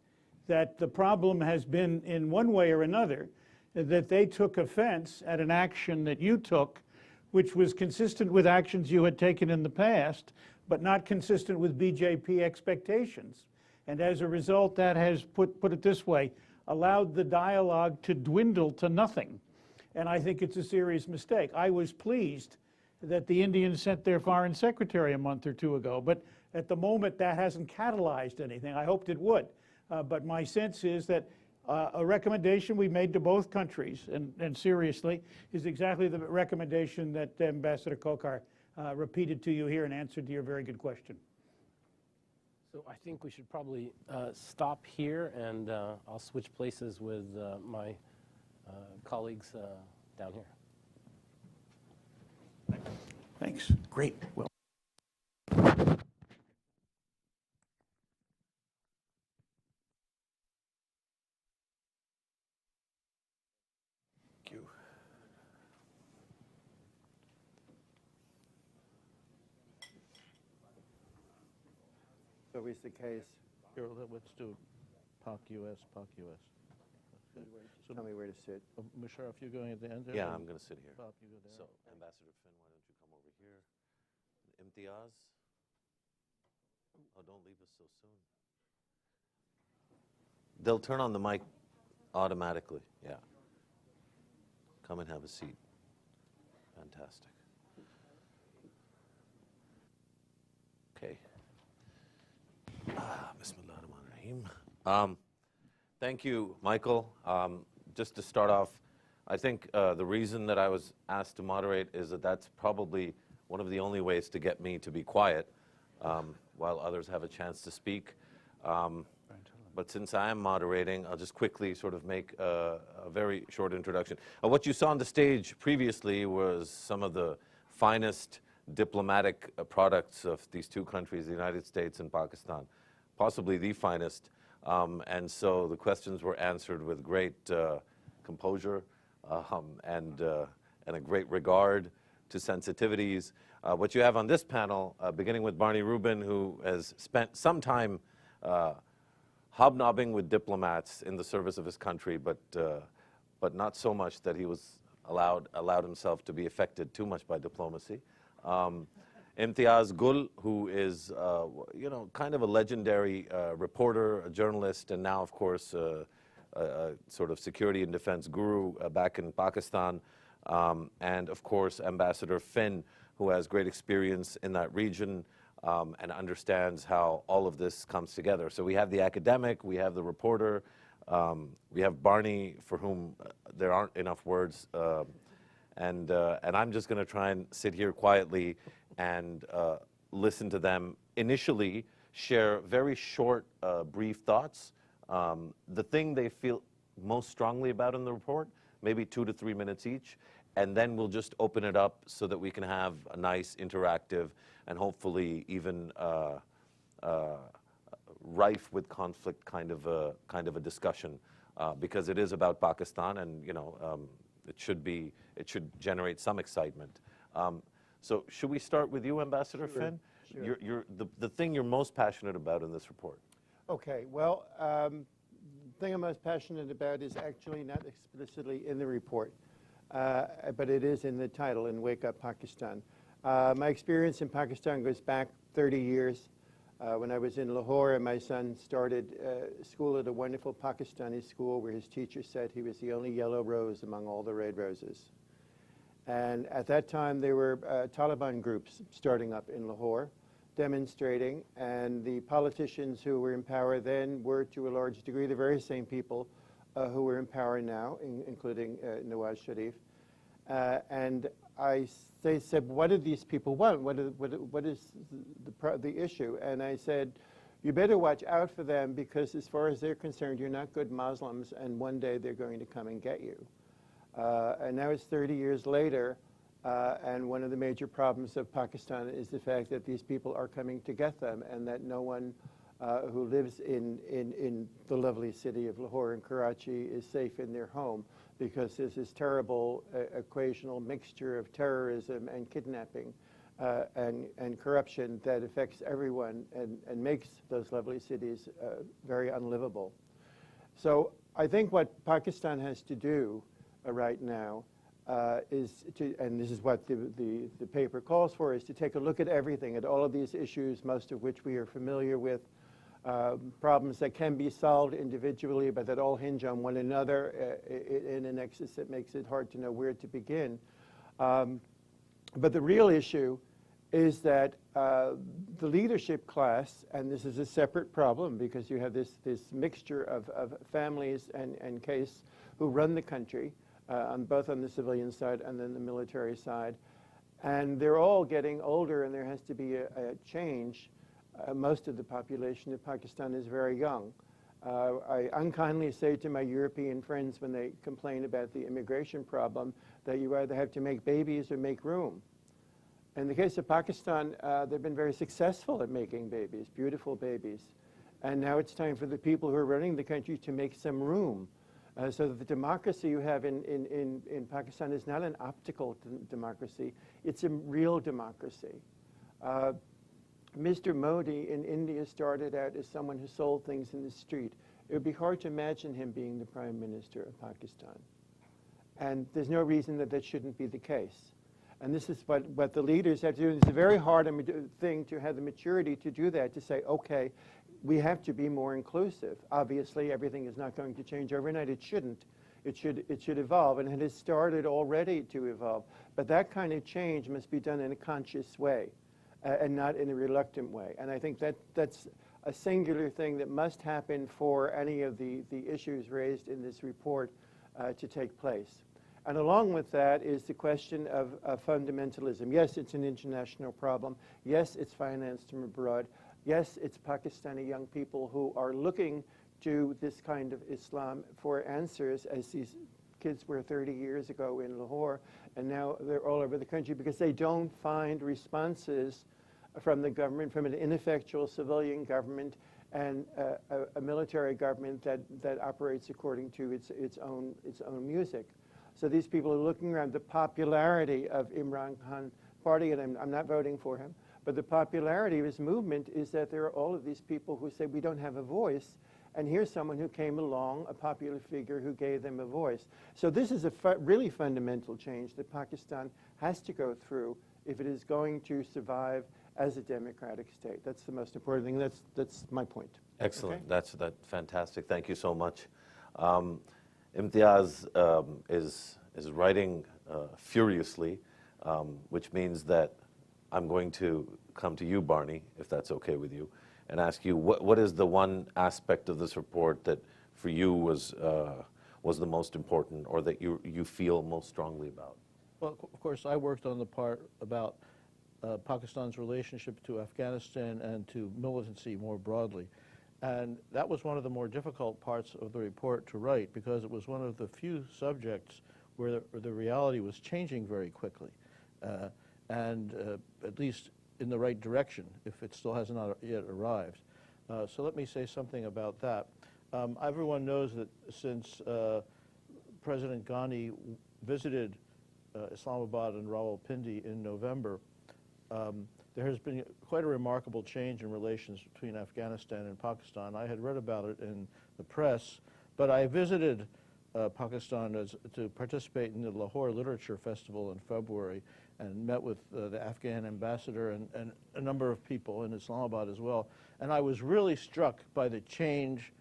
that the problem has been in one way or another that they took offense at an action that you took, which was consistent with actions you had taken in the past, but not consistent with BJP expectations. And as a result, that has, put it this way, allowed the dialogue to dwindle to nothing. And I think it's a serious mistake. I was pleased that the Indians sent their foreign secretary a month or two ago, but at the moment that hasn't catalyzed anything. I hoped it would. But my sense is that a recommendation we made to both countries, and seriously, is exactly the recommendation that Ambassador Khokar repeated to you here in answer to your very good question. So I think we should probably stop here, and I'll switch places with my colleagues down here. Thanks. Great. Well. So is the case, Here, let's do POC US, POC US. So, tell me where to sit. Musharraf, you're going at the end there? Yeah, or I'm going to sit here. Bob, you go there? So, Ambassador Finn, why don't you come over here? Imtiaz? Oh, don't leave us so soon. They'll turn on the mic automatically, yeah. Come and have a seat. Fantastic. Okay. Mr. Rahim. Thank you, Michael. Just to start off, I think the reason that I was asked to moderate is that that's probably one of the only ways to get me to be quiet while others have a chance to speak. But since I am moderating, I'll just quickly sort of make a very short introduction. What you saw on the stage previously was some of the finest diplomatic products of these two countries, the United States and Pakistan, possibly the finest. And so the questions were answered with great composure and a great regard to sensitivities. What you have on this panel, beginning with Barney Rubin, who has spent some time hobnobbing with diplomats in the service of his country, but not so much that he was allowed himself to be affected too much by diplomacy. Imtiaz Gul, who is, kind of a legendary reporter, a journalist, and now, of course, a sort of security and defense guru back in Pakistan. And, of course, Ambassador Finn, who has great experience in that region and understands how all of this comes together. So we have the academic, we have the reporter, we have Barney, for whom there aren't enough words. And I'm just going to try and sit here quietly and listen to them initially share very short, brief thoughts. The thing they feel most strongly about in the report, maybe 2 to 3 minutes each, and then we'll just open it up so that we can have a nice, interactive, and hopefully even rife with conflict kind of a discussion, because it is about Pakistan, and it should generate some excitement. So should we start with you, Ambassador Finn? Sure. The thing you're most passionate about in this report. Okay, well, the thing I'm most passionate about is actually not explicitly in the report, but it is in the title, in Wake Up Pakistan. My experience in Pakistan goes back 30 years. When I was in Lahore, and my son started school at a wonderful Pakistani school where his teacher said he was the only yellow rose among all the red roses. And at that time, there were Taliban groups starting up in Lahore, demonstrating, and the politicians who were in power then were, to a large degree, the very same people who are in power now, including Nawaz Sharif. And they said, what do these people want? What is the issue? And I said, you better watch out for them, because as far as they're concerned, you're not good Muslims, and one day they're going to come and get you. And now it's 30 years later, and one of the major problems of Pakistan is the fact that these people are coming to get them, and that no one who lives in the lovely city of Lahore and Karachi is safe in their home, because there's this terrible occasional mixture of terrorism and kidnapping and corruption that affects everyone and makes those lovely cities very unlivable. So I think what Pakistan has to do right now is to, and this is what the paper calls for, is to take a look at everything, at all of these issues, most of which we are familiar with, problems that can be solved individually, but that all hinge on one another in a nexus that makes it hard to know where to begin. But the real issue is that the leadership class, and this is a separate problem because you have this mixture of families and castes who run the country, both on the civilian side and then the military side. And they're all getting older, and there has to be a change. Most of the population of Pakistan is very young. I unkindly say to my European friends when they complain about the immigration problem that you either have to make babies or make room. In the case of Pakistan, they've been very successful at making babies, beautiful babies. And now it's time for the people who are running the country to make some room. So that the democracy you have in Pakistan is not an optical democracy, it's a real democracy. Mr. Modi in India started out as someone who sold things in the street. It would be hard to imagine him being the Prime Minister of Pakistan. And there's no reason that that shouldn't be the case. And this is what the leaders have to do. It's a very hard thing to have the maturity to do that, to say, okay, we have to be more inclusive. Obviously, everything is not going to change overnight. It shouldn't. It should evolve, and it has started already to evolve. But that kind of change must be done in a conscious way, and not in a reluctant way. And I think that's a singular thing that must happen for any of the issues raised in this report to take place. And along with that is the question of fundamentalism. Yes, it's an international problem. Yes, it's financed from abroad. Yes, it's Pakistani young people who are looking to this kind of Islam for answers, as these kids were 30 years ago in Lahore, and now they're all over the country because they don't find responses from the government, from an ineffectual civilian government and a military government that operates according to its own music. So these people are looking around. The popularity of Imran Khan party, and I'm not voting for him, but the popularity of his movement is that there are all of these people who say we don't have a voice, and here's someone who came along, a popular figure who gave them a voice. So this is a really fundamental change that Pakistan has to go through if it is going to survive as a democratic state. That's the most important thing. That's my point. Excellent. Okay? That's fantastic. Thank you so much. Imtiaz is writing furiously, which means that I'm going to come to you, Barney, if that's okay with you, and ask you what is the one aspect of this report that for you was the most important, or that you feel most strongly about? Well, of course, I worked on the part about Pakistan's relationship to Afghanistan and to militancy more broadly. And that was one of the more difficult parts of the report to write, because it was one of the few subjects where the reality was changing very quickly, and at least in the right direction, if it still has not yet arrived. So let me say something about that. Everyone knows that since President Ghani visited Islamabad and Rawalpindi in November, there has been quite a remarkable change in relations between Afghanistan and Pakistan. I had read about it in the press, but I visited Pakistan to participate in the Lahore Literature Festival in February, and met with the Afghan ambassador and a number of people in Islamabad as well. And I was really struck by the change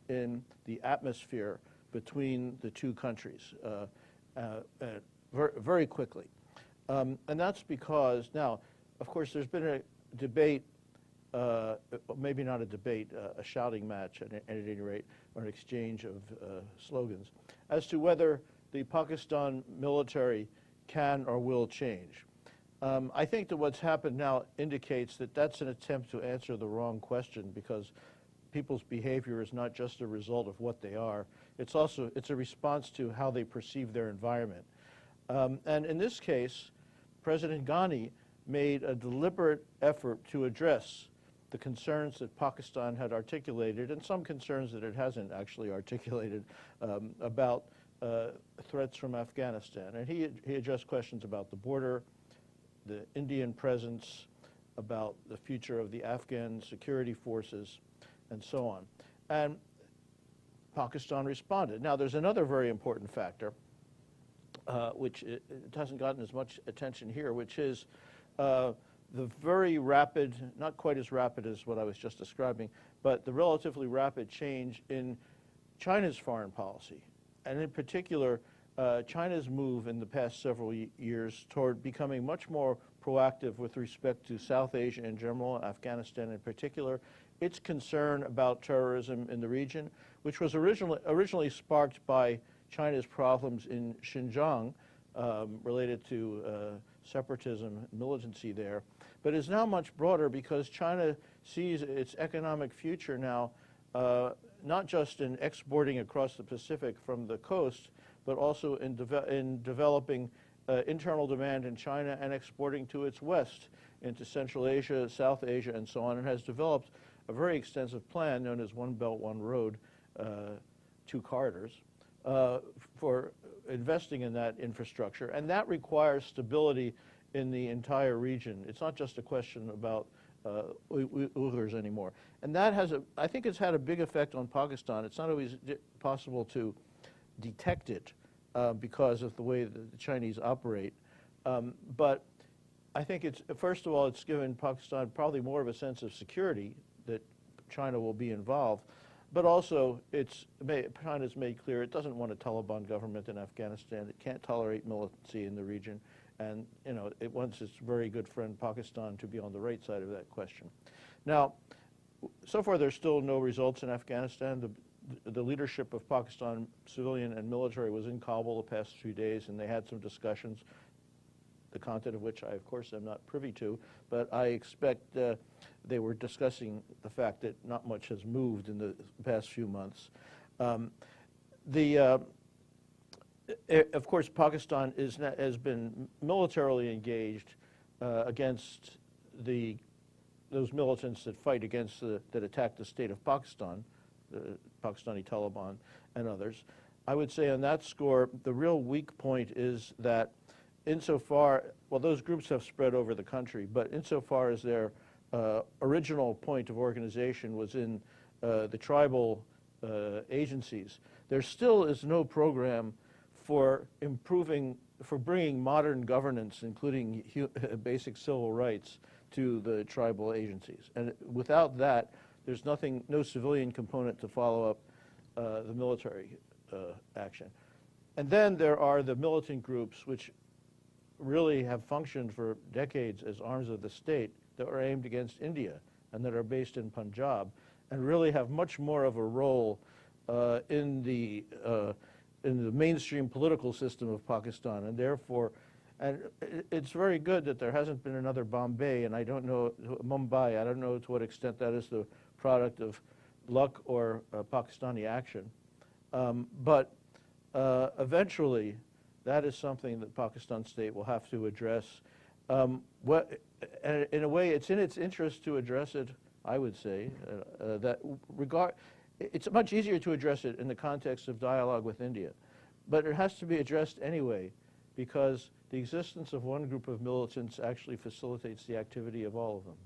in the atmosphere between the two countries very quickly. And that's because now, of course, there's been a debate, maybe not a debate, a shouting match at any rate, or an exchange of slogans, as to whether the Pakistan military can or will change. I think that what's happened now indicates that that's an attempt to answer the wrong question, because people's behavior is not just a result of what they are, it's a response to how they perceive their environment. And in this case, President Ghani made a deliberate effort to address the concerns that Pakistan had articulated, and some concerns that it hasn't actually articulated, about threats from Afghanistan. And he addressed questions about the border, the Indian presence, about the future of the Afghan security forces, and so on. And Pakistan responded. Now, there's another very important factor, which it hasn't gotten as much attention here, which is the very rapid, not quite as rapid as what I was just describing, but the relatively rapid change in China's foreign policy. And in particular, China's move in the past several years toward becoming much more proactive with respect to South Asia in general, Afghanistan in particular, its concern about terrorism in the region, which was originally sparked by China's problems in Xinjiang related to separatism, militancy there, but is now much broader because China sees its economic future now not just in exporting across the Pacific from the coast, but also in developing internal demand in China and exporting to its west into Central Asia, South Asia, and so on, and has developed a very extensive plan known as One Belt, One Road, 2 corridors, for investing in that infrastructure. And that requires stability in the entire region. It's not just a question about Uyghurs anymore. And that has I think it's had a big effect on Pakistan. It's not always possible to detect it because of the way that the Chinese operate. But I think first of all, it's given Pakistan probably more of a sense of security that China will be involved. But also, China's made clear it doesn't want a Taliban government in Afghanistan. It can't tolerate militancy in the region. And it wants its very good friend Pakistan to be on the right side of that question. Now, so far there's still no results in Afghanistan. The leadership of Pakistan, civilian and military, was in Kabul the past few days, and they had some discussions, the content of which I, of course, am not privy to, but I expect they were discussing the fact that not much has moved in the past few months. Of course, Pakistan has been militarily engaged against those militants that fight against that attack the state of Pakistan, the Pakistani Taliban and others. I would say on that score, the real weak point is that insofar, well, those groups have spread over the country, but insofar as their original point of organization was in the tribal agencies, there still is no program for bringing modern governance, including basic civil rights, to the tribal agencies. And without that, there's no civilian component to follow up the military action. And then there are the militant groups, which really have functioned for decades as arms of the state, that are aimed against India and that are based in Punjab, and really have much more of a role in the mainstream political system of Pakistan, and therefore, and it's very good that there hasn't been another Bombay, and I don't know, Mumbai, I don't know to what extent that is the product of luck or Pakistani action. But eventually, that is something that Pakistan state will have to address. In a way, it's in its interest to address it, I would say, it's much easier to address it in the context of dialogue with India. But it has to be addressed anyway, because the existence of one group of militants actually facilitates the activity of all of them.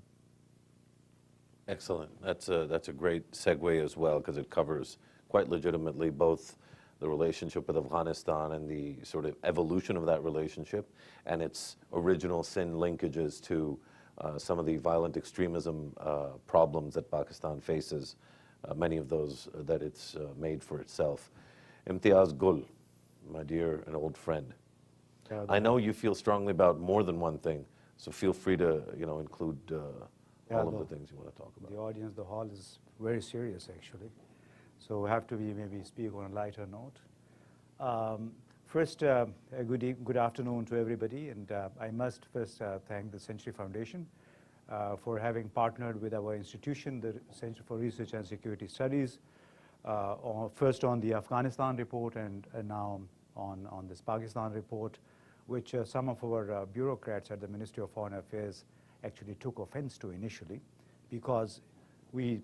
Excellent. That's a great segue as well, because it covers quite legitimately both the relationship with Afghanistan and the sort of evolution of that relationship and its original sin linkages to some of the violent extremism problems that Pakistan faces, many of those that it's made for itself. Imtiaz Gul, my dear and old friend, I know you feel strongly about more than one thing, so feel free to include all of the things you want to talk about. The audience, the hall is very serious actually, so we have to maybe speak on a lighter note. First, good afternoon to everybody, and I must first thank the Century Foundation for having partnered with our institution, the Center for Research and Security Studies, first on the Afghanistan report and now on this Pakistan report, which some of our bureaucrats at the Ministry of Foreign Affairs actually took offense to initially, because we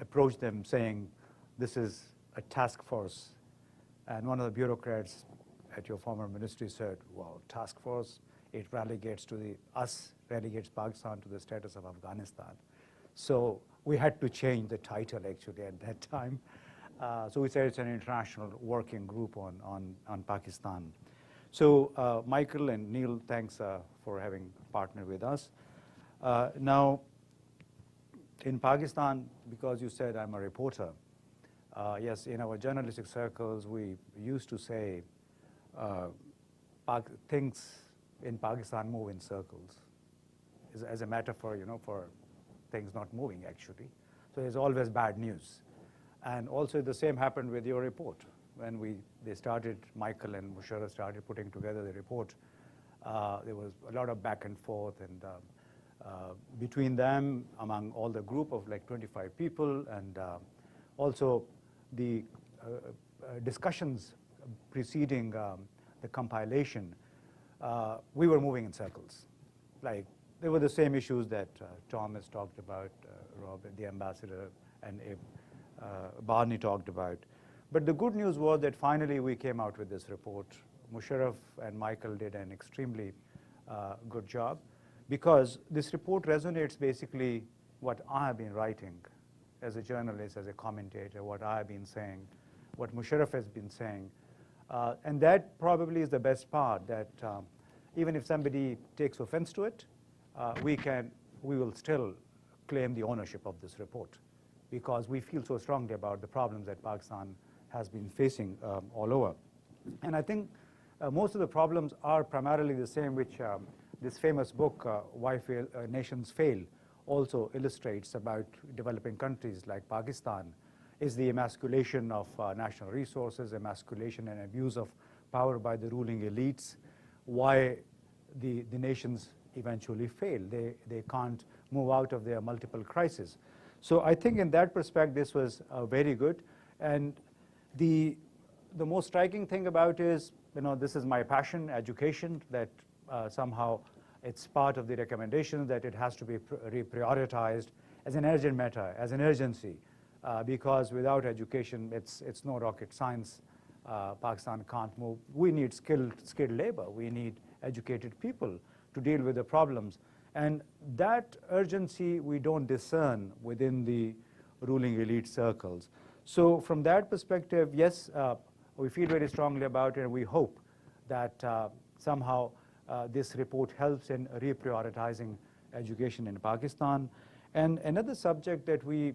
approached them saying this is a task force, and one of the bureaucrats at your former ministry said, well, task force, it relegates Pakistan to the status of Afghanistan. So we had to change the title actually at that time. So we said it's an international working group on Pakistan. So Michael and Neil, thanks for having partnered with us. Now, in Pakistan, because you said I'm a reporter, yes, in our journalistic circles, we used to say things in Pakistan move in circles, as a metaphor, for things not moving actually. So there's always bad news. And also the same happened with your report. When Michael and Musharraf started putting together the report, there was a lot of back and forth, and between them, among all the group of like 25 people, and also the discussions preceding the compilation, we were moving in circles. Like, there were the same issues that Thomas talked about, Robert, the ambassador, and Barney talked about. But the good news was that finally we came out with this report. Musharraf and Michael did an extremely good job, because this report resonates basically what I have been writing as a journalist, as a commentator, what I have been saying, what Musharraf has been saying. And that probably is the best part, that even if somebody takes offense to it, we will still claim the ownership of this report, because we feel so strongly about the problems that Pakistan has been facing all over. And I think most of the problems are primarily the same which this famous book, Why Nations Fail, also illustrates about developing countries like Pakistan is the emasculation of national resources, emasculation and abuse of power by the ruling elites, why the nations eventually fail. They can't move out of their multiple crises. So I think in that perspective, this was very good. And the most striking thing about is, this is my passion, education, that somehow it's part of the recommendation that it has to be reprioritized as an urgent matter, as an urgency, because without education, it's no rocket science. Pakistan can't move. We need skilled labor. We need educated people to deal with the problems. And that urgency we don't discern within the ruling elite circles. So from that perspective, yes, we feel very strongly about it, and we hope that somehow this report helps in reprioritizing education in Pakistan. And another subject that we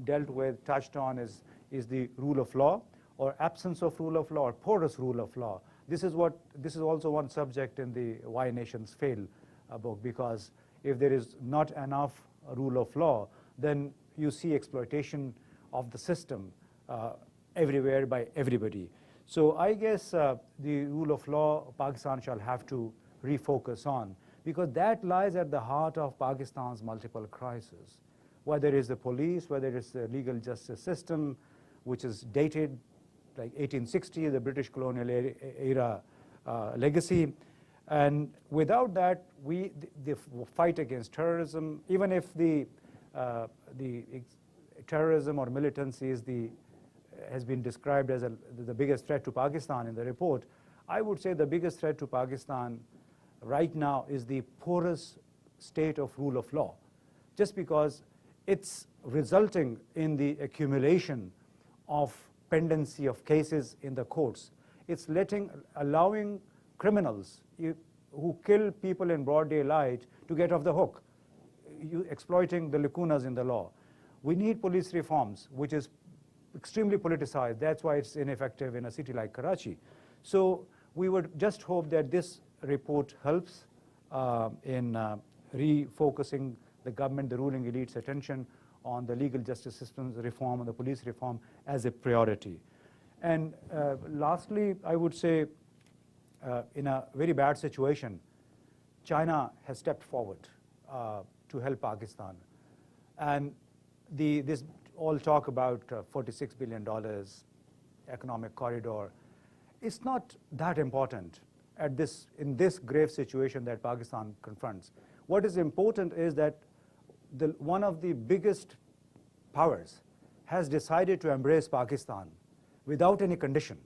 dealt with, touched on, is the rule of law, or absence of rule of law, or porous rule of law. This is also one subject in the Why Nations Fail book, because if there is not enough rule of law, then you see exploitation of the system everywhere by everybody. So I guess the rule of law Pakistan shall have to refocus on, because that lies at the heart of Pakistan's multiple crises. Whether it is the police, whether it is the legal justice system, which is dated like 1860, the British colonial era legacy. And without that, the fight against terrorism, even if the terrorism or militancy has been described as the biggest threat to Pakistan in the report, I would say the biggest threat to Pakistan right now is the porous state of rule of law, just because it's resulting in the accumulation of pendency of cases in the courts. It's allowing criminals who kill people in broad daylight to get off the hook, exploiting the lacunas in the law. We need police reforms, which is extremely politicized. That's why it's ineffective in a city like Karachi. So we would just hope that this report helps in refocusing the government, the ruling elite's attention on the legal justice system's reform and the police reform as a priority. And lastly, I would say in a very bad situation, China has stepped forward to help Pakistan. And this all talk about $46 billion economic corridor, it's not that important in this grave situation that Pakistan confronts. What is important is that one of the biggest powers has decided to embrace Pakistan without any condition,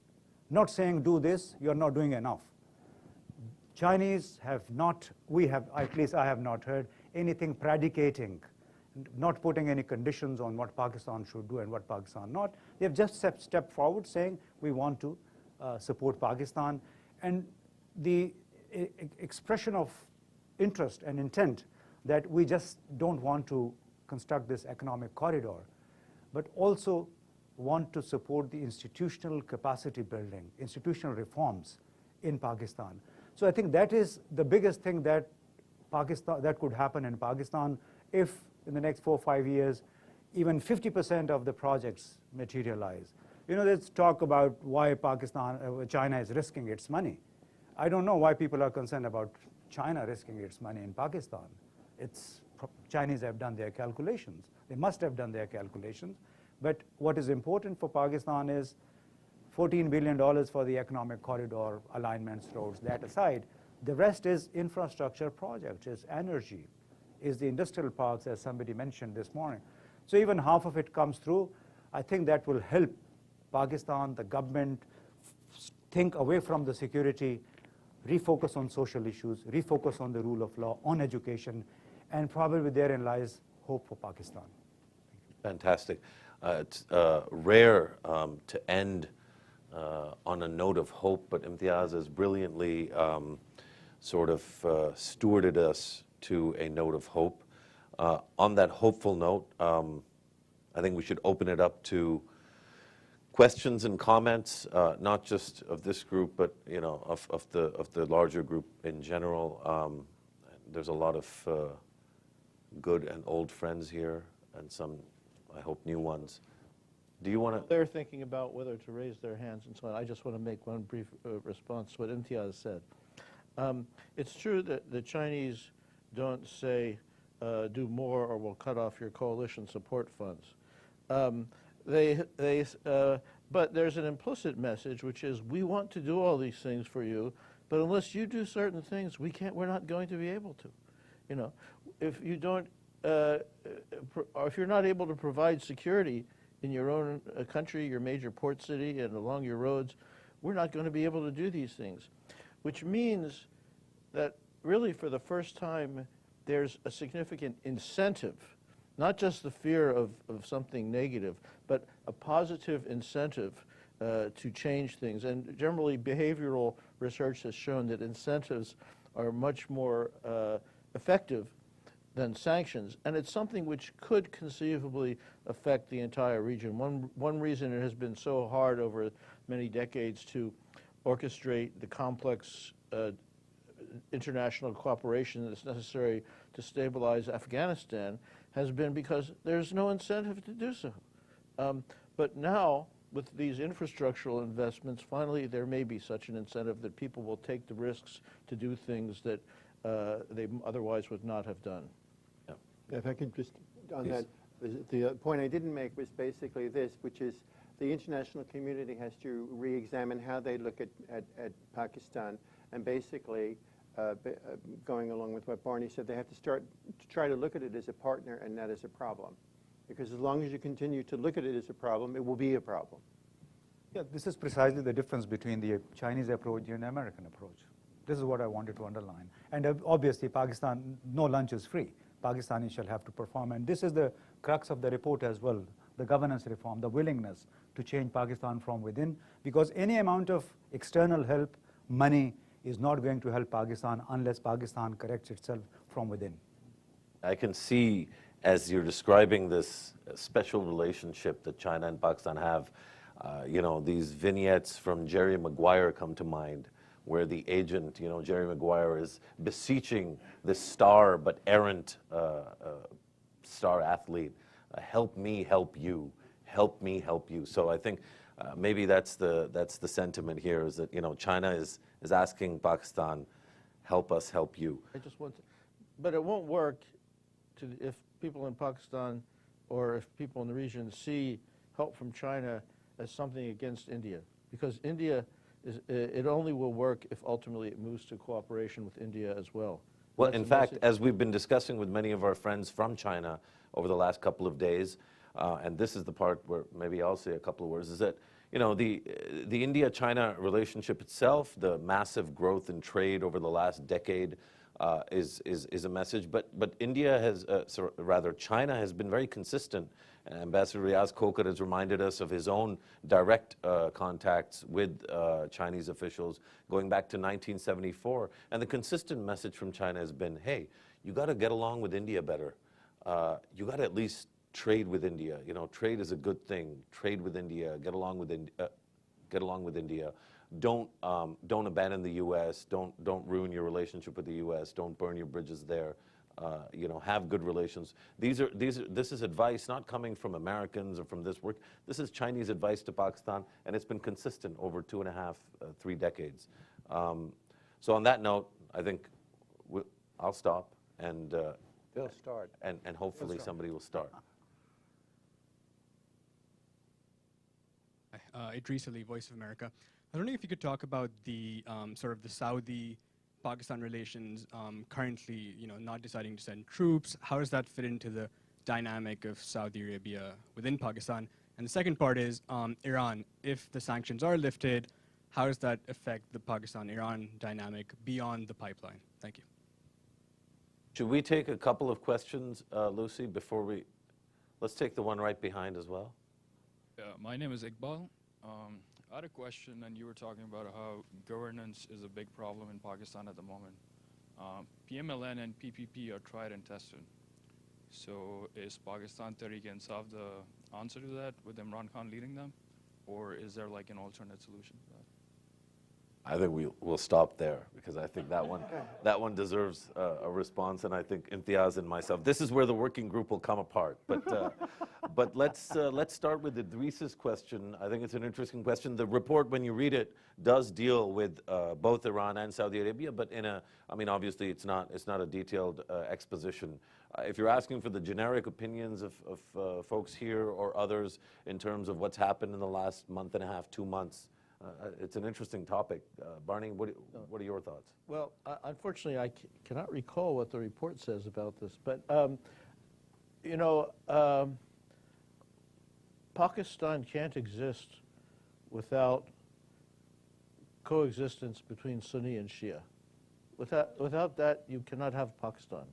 not saying do this, you're not doing enough. Chinese have not, at least I have not heard anything predicating, not putting any conditions on what Pakistan should do and what Pakistan not. They have just stepped forward saying we want to support Pakistan. And the expression of interest and intent that we just don't want to construct this economic corridor, but also want to support the institutional capacity building, institutional reforms in Pakistan. So I think that is the biggest thing that could happen in Pakistan if in the next 4 or 5 years, even 50% of the projects materialize. There's talk about why China is risking its money. I don't know why people are concerned about China risking its money in Pakistan. Chinese have done their calculations. They must have done their calculations. But what is important for Pakistan is $14 billion for the economic corridor, alignments, roads, that aside. The rest is infrastructure projects, is energy, is the industrial parks, as somebody mentioned this morning. So even half of it comes through, I think that will help Pakistan, the government, think away from the security, refocus on social issues, refocus on the rule of law, on education, and probably therein lies hope for Pakistan. Fantastic. It's rare to end on a note of hope, but Imtiaz has brilliantly sort of stewarded us to a note of hope. On that hopeful note, I think we should open it up to questions and comments, not just of this group, but of the larger group in general. There's a lot of good and old friends here, and some, I hope, new ones. Do you want to? They're thinking about whether to raise their hands and so on. I just want to make one brief response to what Imtiaz said. It's true that the Chinese don't say, do more or we'll cut off your coalition support funds. But there's an implicit message, which is, we want to do all these things for you, but unless you do certain things, we're not going to be able to. You know, if you don't, or if you're not able to provide security in your own country, your major port city, and along your roads, we're not going to be able to do these things. Which means that really for the first time, there's a significant incentive, not just the fear of something negative, but a positive incentive to change things. And generally, behavioral research has shown that incentives are much more effective than sanctions, and it's something which could conceivably affect the entire region. One reason it has been so hard over many decades to orchestrate the complex international cooperation that's necessary to stabilize Afghanistan has been because there's no incentive to do so. But now, with these infrastructural investments, finally there may be such an incentive that people will take the risks to do things that they otherwise would not have done. If I could just, on Yes. that, the point I didn't make was basically this, which is the international community has to re-examine how they look at Pakistan, and basically, going along with what Barney said, they have to start to try to look at it as a partner and not as a problem. Because as long as you continue to look at it as a problem, it will be a problem. Yeah, this is precisely the difference between the Chinese approach and the American approach. This is what I wanted to underline. And obviously, Pakistan, no lunch is free. Pakistanis shall have to perform. And this is the crux of the report as well, the governance reform, the willingness to change Pakistan from within, because any amount of external help, money, is not going to help Pakistan unless Pakistan corrects itself from within. I can see, as you're describing this special relationship that China and Pakistan have, you know, these vignettes from Jerry Maguire come to mind, where the agent, you know, Jerry Maguire is beseeching this star but errant star athlete, help me help you, help me help you. So I think maybe that's the sentiment here, is that, you know, China is asking Pakistan, help us help you. I just want to, but it won't work if people in Pakistan or if people in the region see help from China as something against India, because India it only will work if ultimately it moves to cooperation with India as well. Well, That's in the fact, message. as we've been discussing with many of our friends from China over the last couple of days, and this is the part where maybe I'll say a couple of words, is that, you know, the India-China relationship itself, the massive growth in trade over the last decade is a message. But India has, rather China has been very consistent. And Ambassador Riaz Khokhar has reminded us of his own direct contacts with Chinese officials going back to 1974. And the consistent message from China has been, hey, you got to get along with India better. You got to at least trade with India. You know, trade is a good thing. Trade with India. Get along with India. Don't abandon the U.S. Don't ruin your relationship with the U.S. Don't burn your bridges there. You know, have good relations. This is advice not coming from Americans or from this work. This is Chinese advice to Pakistan, and it's been consistent over 2.5, 3 decades. So on that note, I think I'll stop, and They'll start. and hopefully somebody will start. Idris Ali, Voice of America. I was wondering if you could talk about the sort of the Saudi-Pakistan relations currently, you know, not deciding to send troops. How does that fit into the dynamic of Saudi Arabia within Pakistan? And the second part is Iran. If the sanctions are lifted, how does that affect the Pakistan-Iran dynamic beyond the pipeline? Thank you. Should we take a couple of questions, Lucy, before we... Let's take the one right behind as well. My name is Iqbal. I had a question, and you were talking about how governance is a big problem in Pakistan at the moment. PMLN and PPP are tried and tested. So is Pakistan Tehreek-e-Insaf the answer to that, with Imran Khan leading them? Or is there like an alternate solution to that? I think we'll stop there because I think that one deserves a response, and I think Imtiaz and myself. This is where the working group will come apart. But let's start with Idris's question. I think it's an interesting question. The report, when you read it, does deal with both Iran and Saudi Arabia, but I mean, obviously, it's not a detailed exposition. If you're asking for the generic opinions of folks here or others in terms of what's happened in the last month and a half, 2 months. It's an interesting topic. Barney, what are your thoughts? Well, unfortunately, I cannot recall what the report says about this, but you know, Pakistan can't exist without coexistence between Sunni and Shia. Without that, you cannot have Pakistan.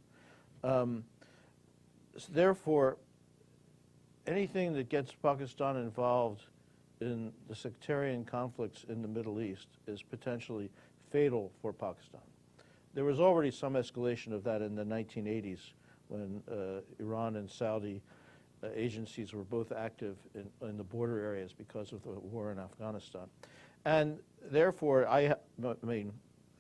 Therefore, anything that gets Pakistan involved in the sectarian conflicts in the Middle East is potentially fatal for Pakistan. There was already some escalation of that in the 1980s when Iran and Saudi agencies were both active in the border areas because of the war in Afghanistan. And therefore, I mean,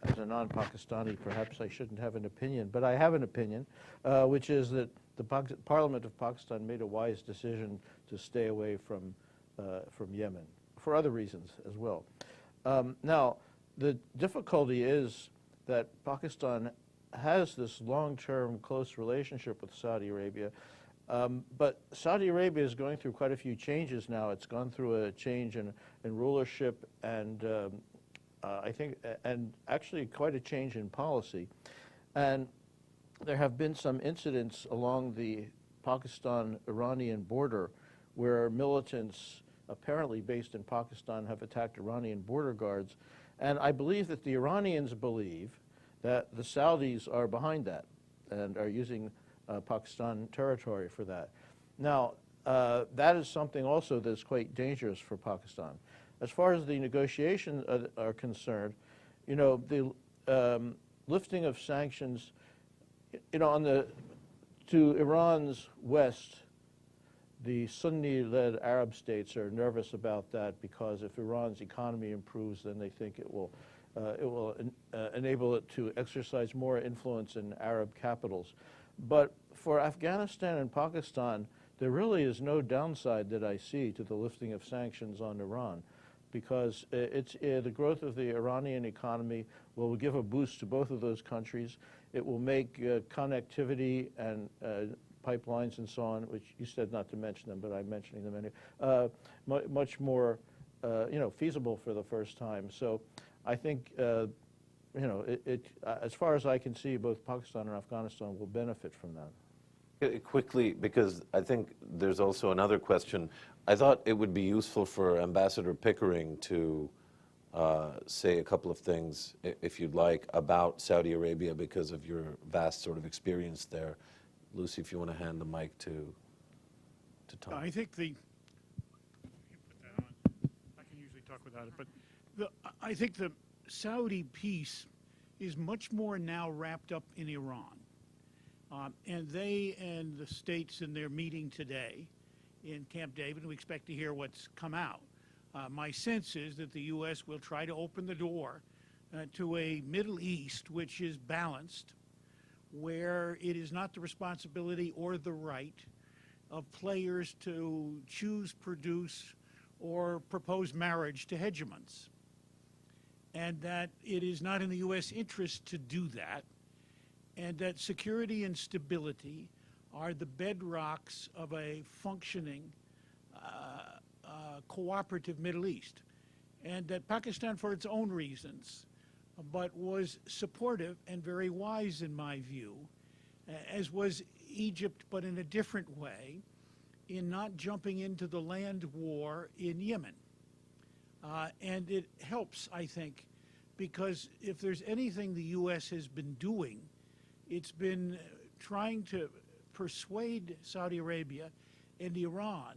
as a non-Pakistani, perhaps I shouldn't have an opinion, but I have an opinion, which is that the Parliament of Pakistan made a wise decision to stay away from Yemen, for other reasons as well. Now, the difficulty is that Pakistan has this long-term close relationship with Saudi Arabia, but Saudi Arabia is going through quite a few changes now. It's gone through a change in rulership and I think, and actually quite a change in policy. And there have been some incidents along the Pakistan-Iranian border where militants apparently based in Pakistan have attacked Iranian border guards. And I believe that the Iranians believe that the Saudis are behind that and are using Pakistan territory for that. Now, that is something also that's quite dangerous for Pakistan. As far as the negotiations are concerned, you know, the lifting of sanctions, you know, to Iran's west, the Sunni-led Arab states are nervous about that because if Iran's economy improves, then they think it will enable it to exercise more influence in Arab capitals. But for Afghanistan and Pakistan, there really is no downside that I see to the lifting of sanctions on Iran, because the growth of the Iranian economy will give a boost to both of those countries. It will make connectivity and pipelines and so on, which you said not to mention them, but I'm mentioning them anyway, much more you know, feasible for the first time. So I think you know, as far as I can see, both Pakistan and Afghanistan will benefit from that. Quickly, because I think there's also another question. I thought it would be useful for Ambassador Pickering to say a couple of things, if you'd like, about Saudi Arabia because of your vast sort of experience there. Lucy, if you want to hand the mic to Tom. I think you put that on. I can usually talk without it, but I think the Saudi piece is much more now wrapped up in Iran. And they and the states in their meeting today in Camp David, we expect to hear what's come out. My sense is that the U.S. will try to open the door to a Middle East which is balanced, where it is not the responsibility or the right of players to choose, produce, or propose marriage to hegemons. And that it is not in the U.S. interest to do that, and that security and stability are the bedrocks of a functioning cooperative Middle East. And that Pakistan, for its own reasons, but was supportive and very wise in my view, as was Egypt, but in a different way, in not jumping into the land war in Yemen. And it helps, I think, because if there's anything the U.S. has been doing, it's been trying to persuade Saudi Arabia and Iran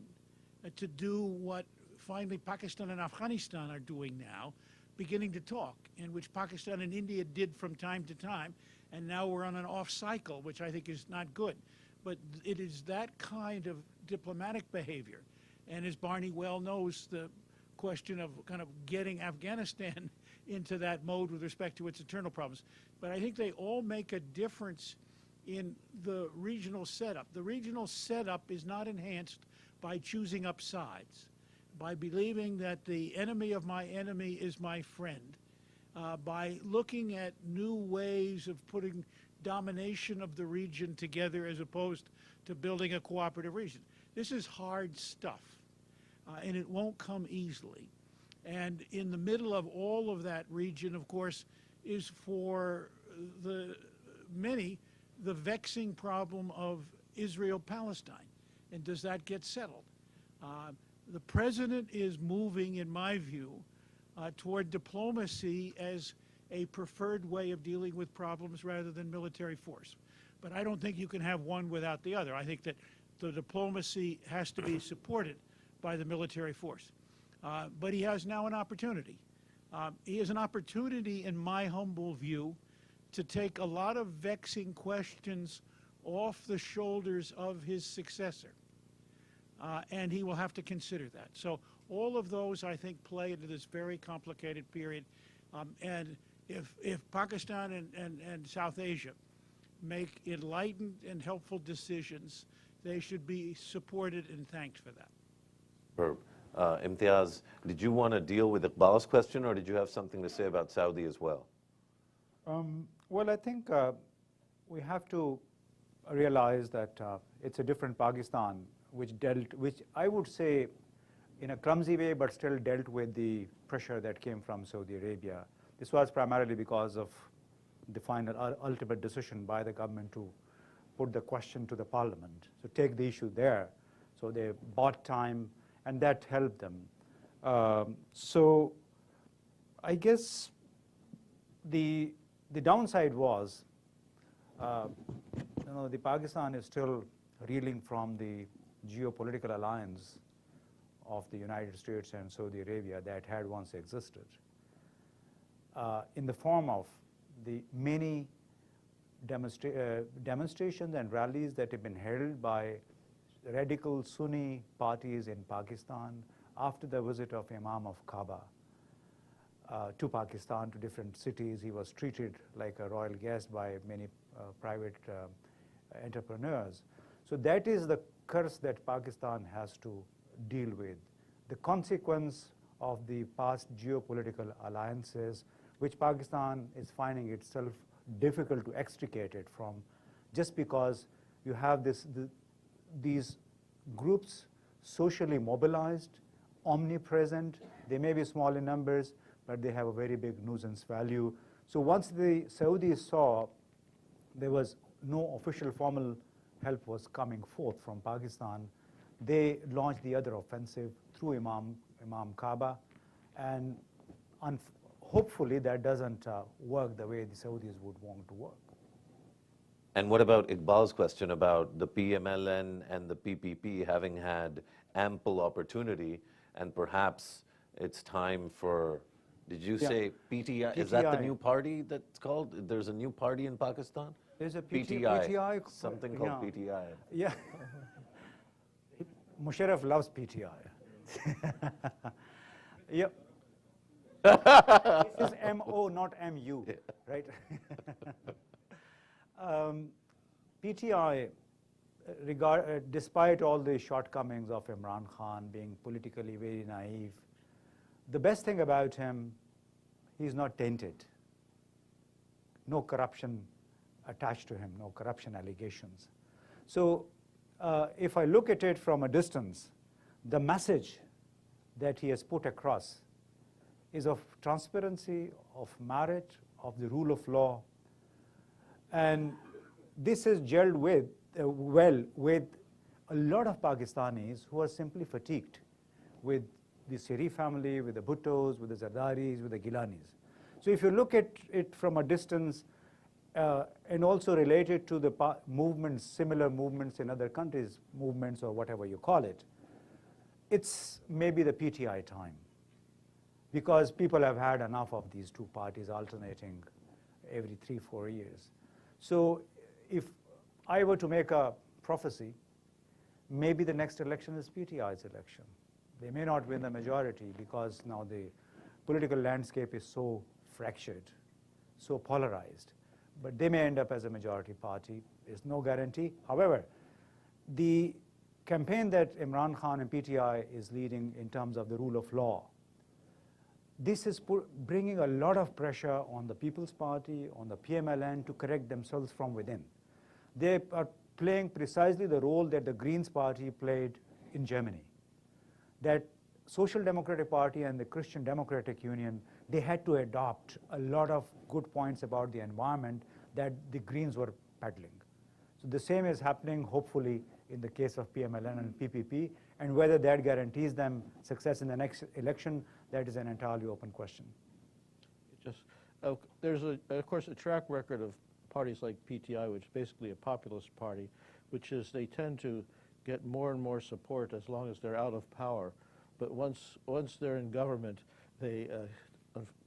to do what finally Pakistan and Afghanistan are doing now, beginning to talk, and which Pakistan and India did from time to time, and now we're on an off cycle, which I think is not good. But it is that kind of diplomatic behavior. And as Barney well knows, the question of kind of getting Afghanistan into that mode with respect to its internal problems. But I think they all make a difference in the regional setup. The regional setup is not enhanced by choosing up sides, by believing that the enemy of my enemy is my friend, by looking at new ways of putting domination of the region together as opposed to building a cooperative region. This is hard stuff, and it won't come easily. And in the middle of all of that region, of course, is for the many the vexing problem of Israel-Palestine. And does that get settled? The president is moving, in my view, toward diplomacy as a preferred way of dealing with problems rather than military force. But I don't think you can have one without the other. I think that the diplomacy has to be supported by the military force. But he has now an opportunity. He has an opportunity, in my humble view, to take a lot of vexing questions off the shoulders of his successor. And he will have to consider that. So all of those, I think, play into this very complicated period. And if Pakistan and South Asia make enlightened and helpful decisions, they should be supported and thanked for that. Superb. Imtiaz, did you want to deal with Iqbal's question, or did you have something to say about Saudi as well? Well, I think we have to realize that it's a different Pakistan, which I would say in a clumsy way, but still dealt with the pressure that came from Saudi Arabia. This was primarily because of the final ultimate decision by the government to put the question to the parliament, so take the issue there. So they bought time, and that helped them. So I guess the downside was, the Pakistan is still reeling from the geopolitical alliance of the United States and Saudi Arabia that had once existed, in the form of the many demonstrations and rallies that have been held by radical Sunni parties in Pakistan after the visit of Imam of Kaaba to Pakistan, to different cities. He was treated like a royal guest by many private entrepreneurs. So that is the curse that Pakistan has to deal with, the consequence of the past geopolitical alliances, which Pakistan is finding itself difficult to extricate it from, just because you have these groups socially mobilized, omnipresent. They may be small in numbers, but they have a very big nuisance value. So once the Saudis saw there was no official formal help was coming forth from Pakistan, they launched the other offensive through Imam Kaaba, and hopefully that doesn't work the way the Saudis would want to work. And what about Iqbal's question about the PMLN and the PPP having had ample opportunity, and perhaps it's time for, did you say PTI? Is that the new party that's called? There's a new party in Pakistan? There's a PTI. Something called PTI. Yeah. Musharraf loves PTI. Yep. This is MO, not MU, right? PTI, despite all the shortcomings of Imran Khan being politically very naive, the best thing about him, he's not tainted. No corruption attached to him, no corruption allegations. So if I look at it from a distance, the message that he has put across is of transparency, of merit, of the rule of law. And this is gelled with, well with a lot of Pakistanis who are simply fatigued with the Siri family, with the Bhuttos, with the Zardaris, with the Gilanis. So if you look at it from a distance, and also related to the movements, similar movements in other countries, movements or whatever you call it, it's maybe the PTI time, because people have had enough of these two parties alternating every 3-4 years. So if I were to make a prophecy, maybe the next election is PTI's election. They may not win the majority because now the political landscape is so fractured, so polarized. But they may end up as a majority party. There's no guarantee. However, the campaign that Imran Khan and PTI is leading in terms of the rule of law, this is bringing a lot of pressure on the People's Party, on the PMLN to correct themselves from within. They are playing precisely the role that the Greens Party played in Germany. That Social Democratic Party and the Christian Democratic Union, they had to adopt a lot of good points about the environment that the Greens were peddling. So the same is happening, hopefully, in the case of PMLN and PPP, and whether that guarantees them success in the next election, that is an entirely open question. There's, of course, a track record of parties like PTI, which is basically a populist party, which is they tend to get more and more support as long as they're out of power. But once they're in government, they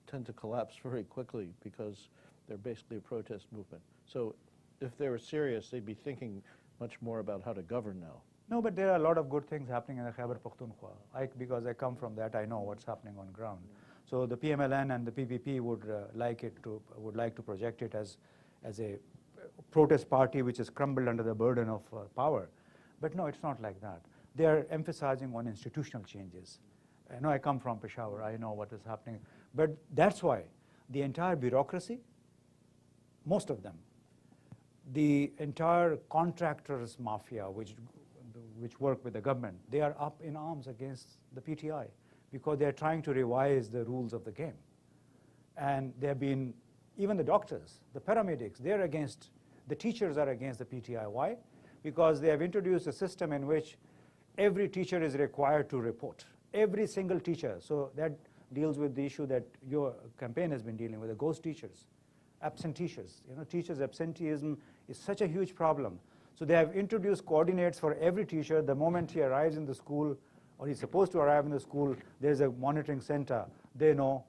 tend to collapse very quickly because they're basically a protest movement. So if they were serious, they'd be thinking much more about how to govern now. No, but there are a lot of good things happening in the Khyber Pakhtunkhwa. Because I come from that, I know what's happening on ground. So the PMLN and the PPP would like to project it as a protest party which has crumbled under the burden of power. But no, it's not like that. They are emphasizing on institutional changes. I know I come from Peshawar, I know what is happening. But that's why the entire bureaucracy, most of them, the entire contractors mafia, which work with the government, they are up in arms against the PTI because they are trying to revise the rules of the game. And there have been, even the doctors, the paramedics, they're against, the teachers are against the PTI. Why? Because they have introduced a system in which every teacher is required to report. Every single teacher. So that deals with the issue that your campaign has been dealing with, the ghost teachers, absent teachers. Teachers' absenteeism is such a huge problem. So they have introduced coordinates for every teacher. The moment he arrives in the school, or he's supposed to arrive in the school, there's a monitoring center. They know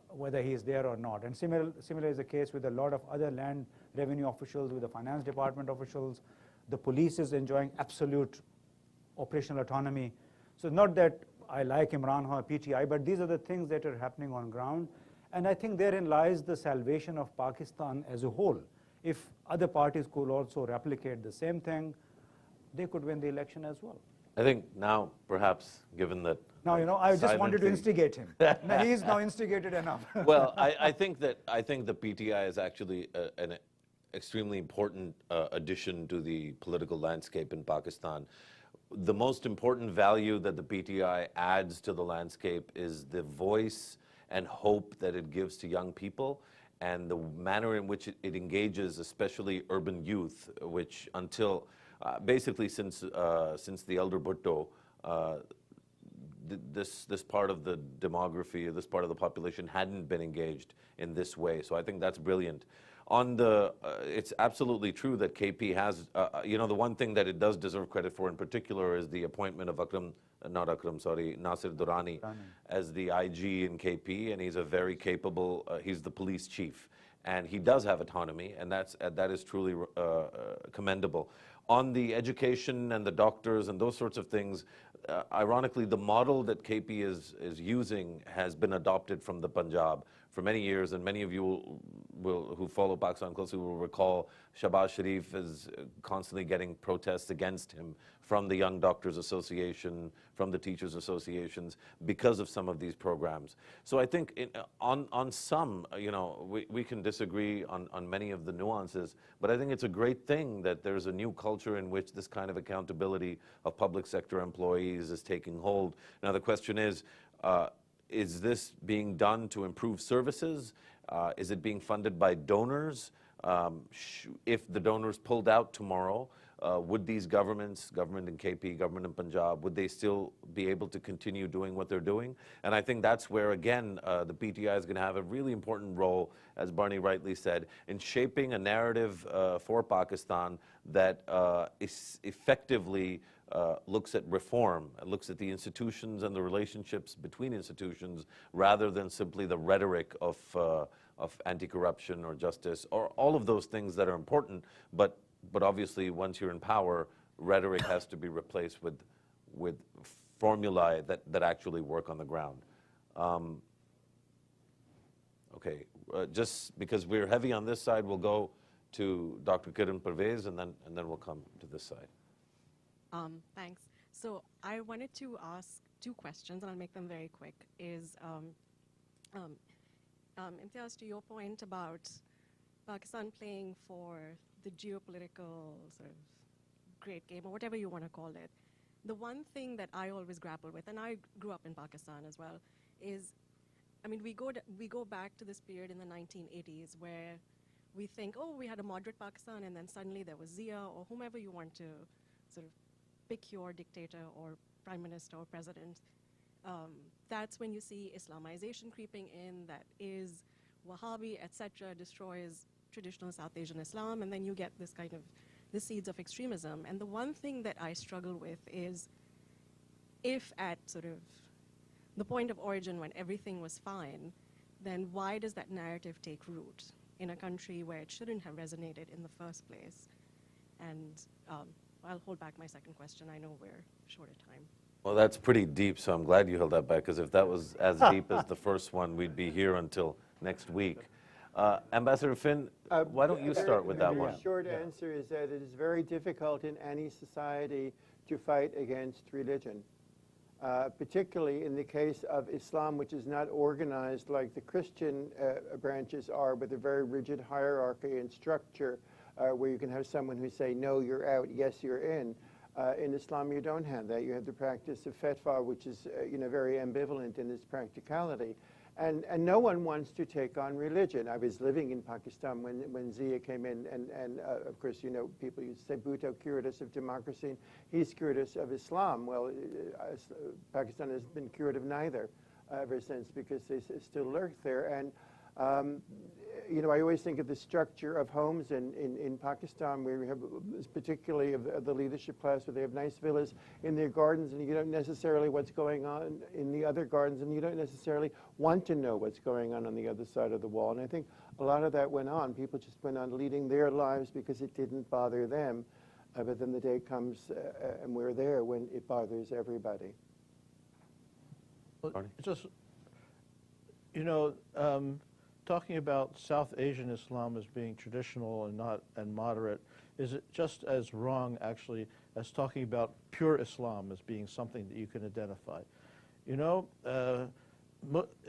whether he is there or not. And similar is the case with a lot of other land revenue officials, with the finance department officials. The police is enjoying absolute operational autonomy. So not that I like Imran Khan or PTI, but these are the things that are happening on ground. And I think therein lies the salvation of Pakistan as a whole. If other parties could also replicate the same thing, they could win the election as well. I think now, perhaps, given that... Now, I just wanted to instigate him. Now, he's now instigated enough. Well, I think the PTI is actually an extremely important addition to the political landscape in Pakistan. The most important value that the PTI adds to the landscape is the voice and hope that it gives to young people, and the manner in which it engages, especially urban youth, which until basically since the elder Bhutto, this part of the demography, this part of the population hadn't been engaged in this way. So I think that's brilliant. It's absolutely true that KP has, the one thing that it does deserve credit for in particular is the appointment of Nasir Durrani as the IG in KP, and he's a very capable, he's the police chief. And he does have autonomy, and that is truly commendable. On the education and the doctors and those sorts of things, ironically, the model that KP is using has been adopted from the Punjab for many years, and many of you who follow Pakistan closely will recall Shahbaz Sharif is constantly getting protests against him from the Young Doctors Association, from the Teachers Associations, because of some of these programs. So I think on some, we can disagree on many of the nuances, but I think it's a great thing that there's a new culture in which this kind of accountability of public sector employees is taking hold. Now the question is this being done to improve services? Is it being funded by donors? If the donors pulled out tomorrow, would these government in KP, government in Punjab, would they still be able to continue doing what they're doing? And I think that's where, again, the PTI is going to have a really important role, as Barney rightly said, in shaping a narrative for Pakistan that effectively looks at reform, looks at the institutions and the relationships between institutions, rather than simply the rhetoric of anti-corruption or justice, or all of those things that are important, but obviously once you're in power, rhetoric has to be replaced with formulae that actually work on the ground. Okay, just because we're heavy on this side, we'll go to Dr. Kiran Parvez, and then we'll come to this side. Thanks. So I wanted to ask two questions, and I'll make them very quick. Imtiaz, to your point about Pakistan playing for the geopolitical sort of great game, or whatever you want to call it, the one thing that I always grapple with, and I grew up in Pakistan as well, is, I mean, we go back to this period in the 1980s where we think, oh, we had a moderate Pakistan, and then suddenly there was Zia, or whomever you want to sort of pick your dictator or prime minister or president. That's when you see Islamization creeping in, that is Wahhabi, etc., destroys traditional South Asian Islam, and then you get this kind of the seeds of extremism. And the one thing that I struggle with is, if at sort of the point of origin when everything was fine, then why does that narrative take root in a country where it shouldn't have resonated in the first place? And I'll hold back my second question. I know we're short of time. Well, that's pretty deep, so I'm glad you held that back, because if that was as deep as the first one, we'd be here until next week. Ambassador Finn, why don't you start with that one? The short answer is that it is very difficult in any society to fight against religion, particularly in the case of Islam, which is not organized like the Christian branches are, with a very rigid hierarchy and structure, where you can have someone who say, no, you're out, yes, you're in. In Islam, you don't have that. You have the practice of fatwa, which is very ambivalent in its practicality. And no one wants to take on religion. I was living in Pakistan when Zia came in, and of course, people used to say Bhutto cured us of democracy, he's cured us of Islam. Well, Pakistan has been cured of neither ever since, because they still lurk there. And I always think of the structure of homes in Pakistan, where we have, particularly of the leadership class, where they have nice villas in their gardens, and you don't necessarily what's going on in the other gardens, and you don't necessarily want to know what's going on the other side of the wall. And I think a lot of that went on. People just went on leading their lives because it didn't bother them. But then the day comes, and we're there when it bothers everybody. Well, just, talking about South Asian Islam as being traditional and moderate is just as wrong, actually, as talking about pure Islam as being something that you can identify.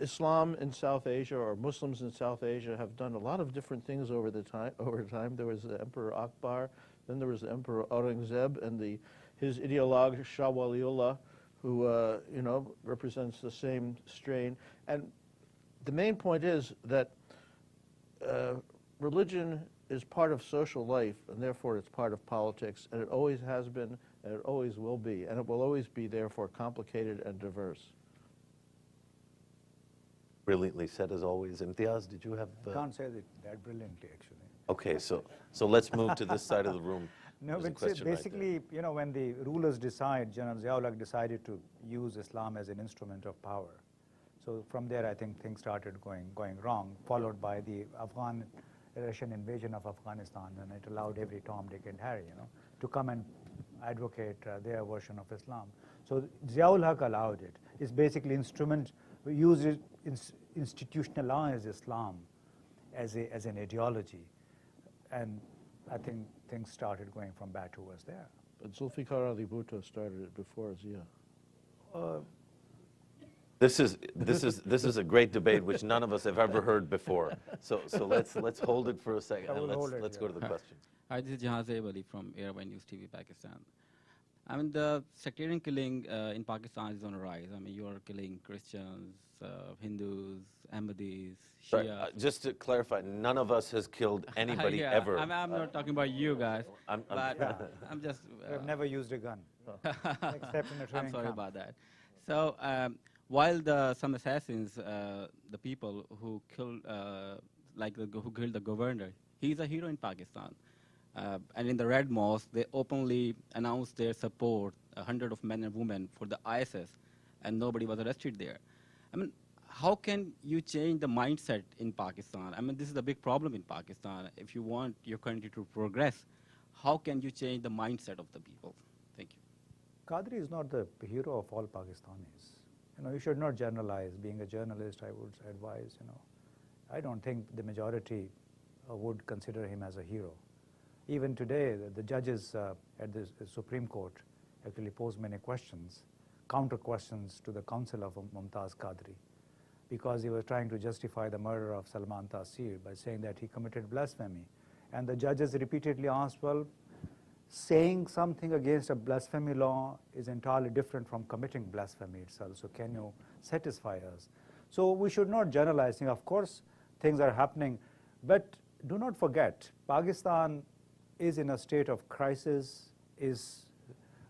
Islam in South Asia, or Muslims in South Asia, have done a lot of different things over time. There was the Emperor Akbar, then there was the Emperor Aurangzeb, and his ideologue Shah Waliullah, who represents the same strain. And the main point is that religion is part of social life, and therefore it's part of politics, and it always has been, and it always will be, and it will always be, therefore, complicated and diverse. Brilliantly said, as always. Imtiaz, did you have... I can't say that brilliantly, actually. Okay, so let's move to this side of the room. No, but basically, when the rulers General Zia-ul-Haq decided to use Islam as an instrument of power. So from there, I think things started going wrong, followed by the Russian invasion of Afghanistan, and it allowed every Tom, Dick, and Harry, to come and advocate their version of Islam. So Zia-ul-Haq allowed it. It's basically institutionalized Islam as an ideology, and I think things started going from bad to worse there. But Zulfikar Ali Bhutto started it before Zia. This is a great debate which none of us have ever heard before. So let's hold it for a second, and let's go to the question. Hi, this is Jahan Zaib Ali from Airway News TV, Pakistan. I mean, the sectarian killing in Pakistan is on a rise. I mean, you are killing Christians, Hindus, Ahmadis, Shia. Sorry, just to clarify, none of us has killed anybody ever. I'm not talking about you guys, but I'm just... I've never used a gun, except in a training I'm sorry camp. about that. So, while some assassins, the people who killed, who killed the governor, he's a hero in Pakistan. And in the Red Mosque, they openly announced their support, 100 of men and women, for the ISIS, and nobody was arrested there. I mean, how can you change the mindset in Pakistan? I mean, this is a big problem in Pakistan. If you want your country to progress, how can you change the mindset of the people? Thank you. Qadri is not the hero of all Pakistanis. You should not generalize. Being a journalist, I would advise, I don't think the majority would consider him as a hero. Even today, the judges at the Supreme Court actually posed many questions, counter questions to the counsel of Mumtaz Qadri, because he was trying to justify the murder of Salman Taseer by saying that he committed blasphemy. And the judges repeatedly asked, well, saying something against a blasphemy law is entirely different from committing blasphemy itself. So can you satisfy us? So we should not generalize. Of course, things are happening, but do not forget, Pakistan is in a state of crisis, is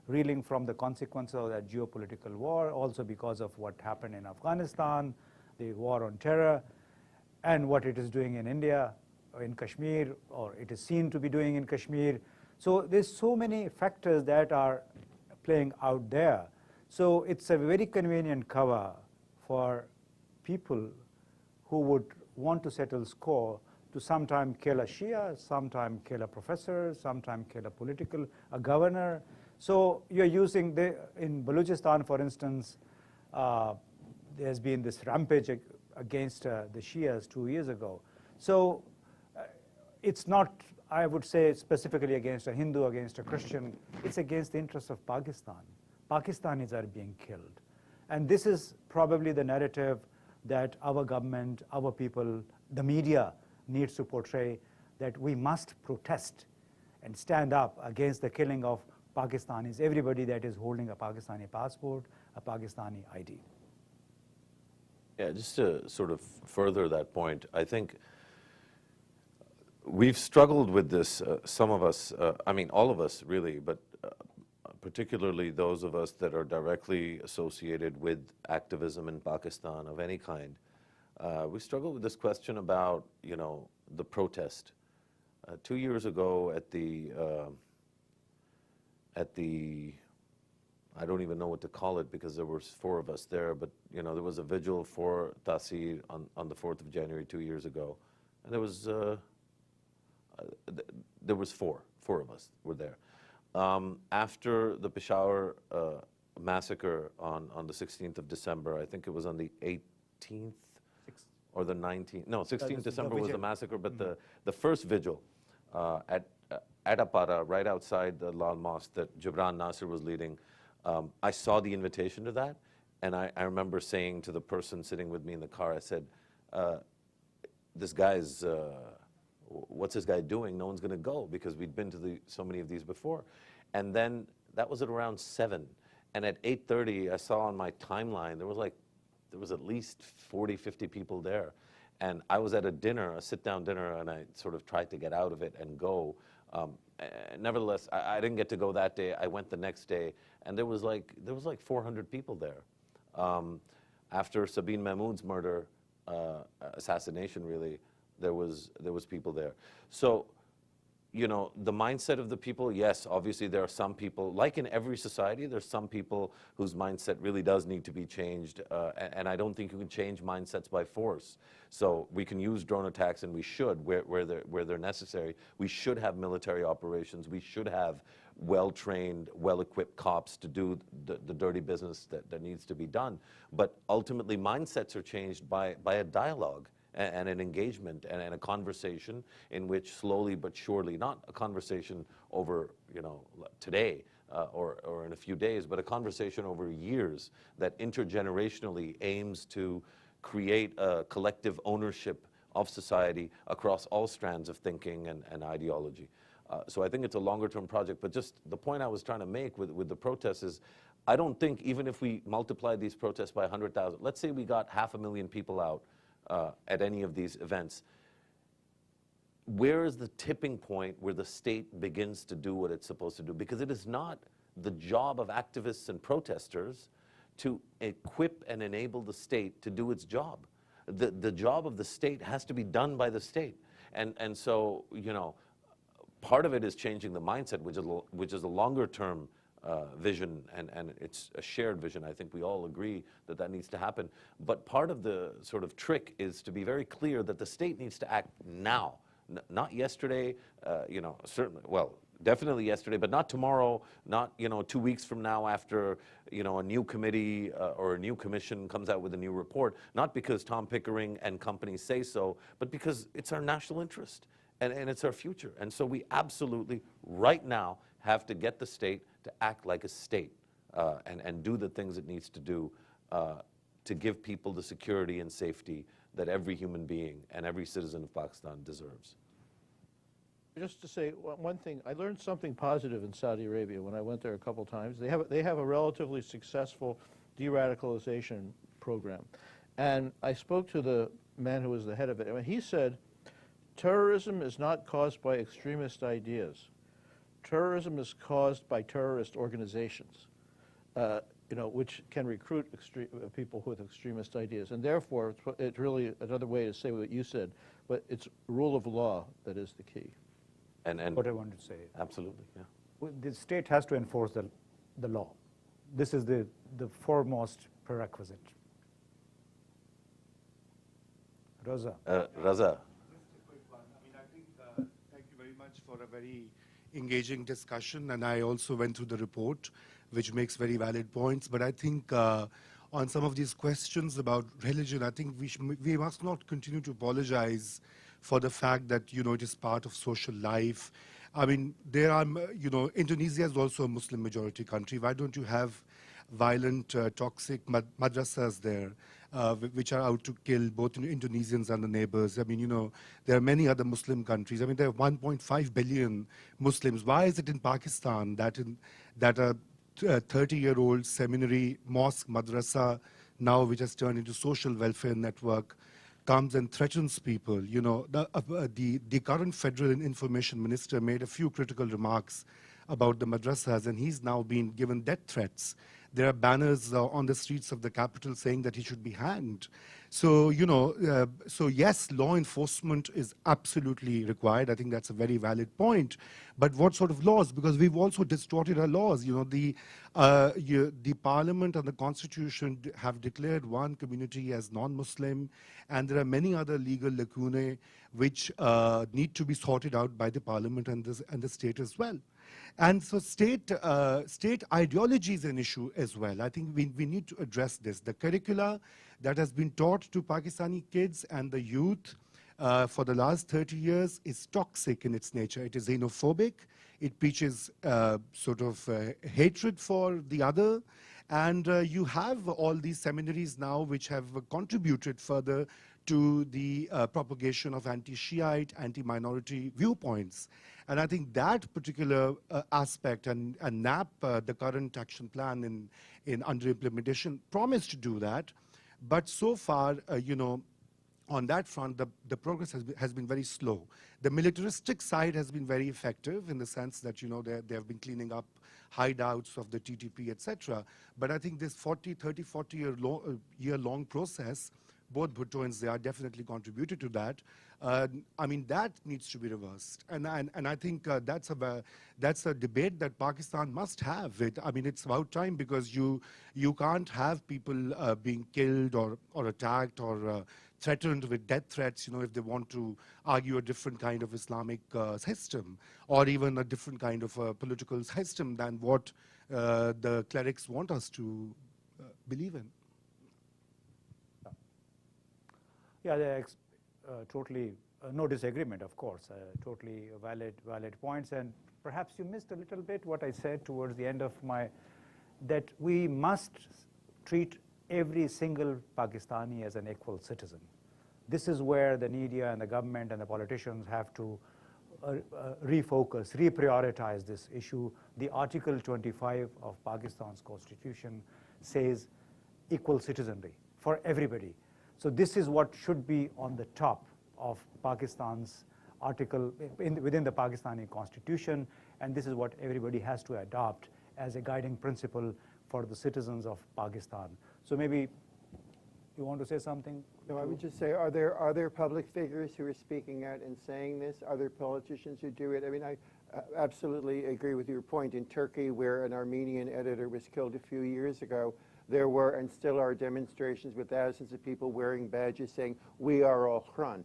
reeling from the consequences of that geopolitical war, also because of what happened in Afghanistan, the war on terror, and what it is doing in India, or in Kashmir, or it is seen to be doing in Kashmir. So there's so many factors that are playing out there. So it's a very convenient cover for people who would want to settle score to sometime kill a Shia, sometime kill a professor, sometime kill a governor. So you're using, in Balochistan, for instance, there's been this rampage against the Shias 2 years ago. So it's not, I would say, specifically against a Hindu, against a Christian. It's against the interests of Pakistan. Pakistanis are being killed. And this is probably the narrative that our government, our people, the media needs to portray, that we must protest and stand up against the killing of Pakistanis, everybody that is holding a Pakistani passport, a Pakistani ID. Yeah, just to sort of further that point, I think we've struggled with this, some of us, I mean all of us really, but particularly those of us that are directly associated with activism in Pakistan of any kind. We struggle with this question about, you know, the protest. 2 years ago at the, I don't even know what to call it because there were 4 of us there, but you know, there was a vigil for Taseer on the 4th of January 2 years ago. And there was 4 of us were there. After the Peshawar massacre on the 16th of December, I think it was on the 18th or the 19th, no, 16th December was the massacre, but the first vigil at Attapara, right outside the Lal Mosque that Jibran Nasir was leading, I saw the invitation to that, and I remember saying to the person sitting with me in the car, I said, this guy's, what's this guy doing? No one's going to go, because we'd been to so many of these before. And then that was at around 7. And at 8:30, I saw on my timeline, there was at least 40, 50 people there. And I was at a dinner, a sit-down dinner, and I sort of tried to get out of it and go. Nevertheless, I didn't get to go that day. I went the next day, and there was like 400 people there. After Sabine Mahmood's murder, assassination really, there was people there. So, you know, the mindset of the people, yes, obviously there are some people, like in every society, there's some people whose mindset really does need to be changed, and I don't think you can change mindsets by force. So we can use drone attacks, and we should, where they're necessary. We should have military operations. We should have well-trained, well-equipped cops to do the dirty business that needs to be done. But ultimately, mindsets are changed by a dialogue and an engagement and a conversation in which slowly but surely, not a conversation over, you know, today or in a few days, but a conversation over years that intergenerationally aims to create a collective ownership of society across all strands of thinking and ideology. So I think it's a longer-term project, but just the point I was trying to make with the protests is, I don't think even if we multiply these protests by 100,000, let's say we got 500,000 people out at any of these events, where is the tipping point where the state begins to do what it's supposed to do? Because it is not the job of activists and protesters to equip and enable the state to do its job. The job of the state has to be done by the state. And so, you know, part of it is changing the mindset, which is a longer term vision, and it's a shared vision. I think we all agree that that needs to happen. But part of the sort of trick is to be very clear that the state needs to act now, not yesterday. You know, certainly, well, definitely yesterday, but not tomorrow, not 2 weeks from now after a new committee or a new commission comes out with a new report, not because Tom Pickering and companies say so, but because it's our national interest and it's our future. And so we absolutely, right now, have to get the state to act like a state and do the things it needs to do to give people the security and safety that every human being and every citizen of Pakistan deserves. Just to say one thing, I learned something positive in Saudi Arabia when I went there a couple times. They have a relatively successful de-radicalization program. And I spoke to the man who was the head of it, and he said, terrorism is not caused by extremist ideas. Terrorism is caused by terrorist organizations, which can recruit people with extremist ideas. And therefore, it's really another way to say what you said, but it's rule of law that is the key. And what I wanted to say. Absolutely, yeah. The state has to enforce the law. This is the foremost prerequisite. Raza. Raza. Thank you very much for a very engaging discussion, and I also went through the report, which makes very valid points. But I think on some of these questions about religion, I think we must not continue to apologize for the fact that it is part of social life. I mean, there are Indonesia is also a Muslim majority country. Why don't you have violent, toxic madrasas there, which are out to kill both Indonesians and the neighbors? I mean, there are many other Muslim countries. I mean, there are 1.5 billion Muslims. Why is it in Pakistan that a 30-year-old seminary mosque madrasa now, which has turned into social welfare network, comes and threatens people? The current federal information minister made a few critical remarks about the madrasas, and he's now been given death threats. There are banners on the streets of the capital saying that he should be hanged. So, so yes, law enforcement is absolutely required. I think that's a very valid point. But what sort of laws? Because we've also distorted our laws. The parliament and the constitution have declared one community as non-Muslim, and there are many other legal lacunae which need to be sorted out by the parliament and the state as well. And so state ideology is an issue as well. I think we need to address this. The curricula that has been taught to Pakistani kids and the youth for the last 30 years is toxic in its nature. It is xenophobic. It preaches hatred for the other. And you have all these seminaries now which have contributed further to the propagation of anti-Shiite, anti-minority viewpoints. And I think that particular aspect and NAP, the current action plan under implementation, promised to do that. But so far, on that front, the progress has been very slow. The militaristic side has been very effective in the sense that, they have been cleaning up hideouts of the TTP, etc. But I think this 40-year-long process, both Bhutto and Zia definitely contributed to that. I mean, that needs to be reversed. And I think that's a debate that Pakistan must have. I mean, it's about time, because you can't have people being killed or attacked or threatened with death threats, if they want to argue a different kind of Islamic system, or even a different kind of political system than what the clerics want us to believe in. Yeah, totally no disagreement, of course. Totally valid points. And perhaps you missed a little bit what I said towards the end of that we must treat every single Pakistani as an equal citizen. This is where the media and the government and the politicians have to refocus, reprioritize this issue. The Article 25 of Pakistan's constitution says equal citizenry for everybody. So this is what should be on the top of Pakistan's article within the Pakistani constitution, and this is what everybody has to adopt as a guiding principle for the citizens of Pakistan. So maybe you want to say something? No, I would just say, are there public figures who are speaking out and saying this? Are there politicians who do it? I mean, I absolutely agree with your point. In Turkey, where an Armenian editor was killed a few years ago, there were and still are demonstrations with thousands of people wearing badges saying, "We are all Hrant."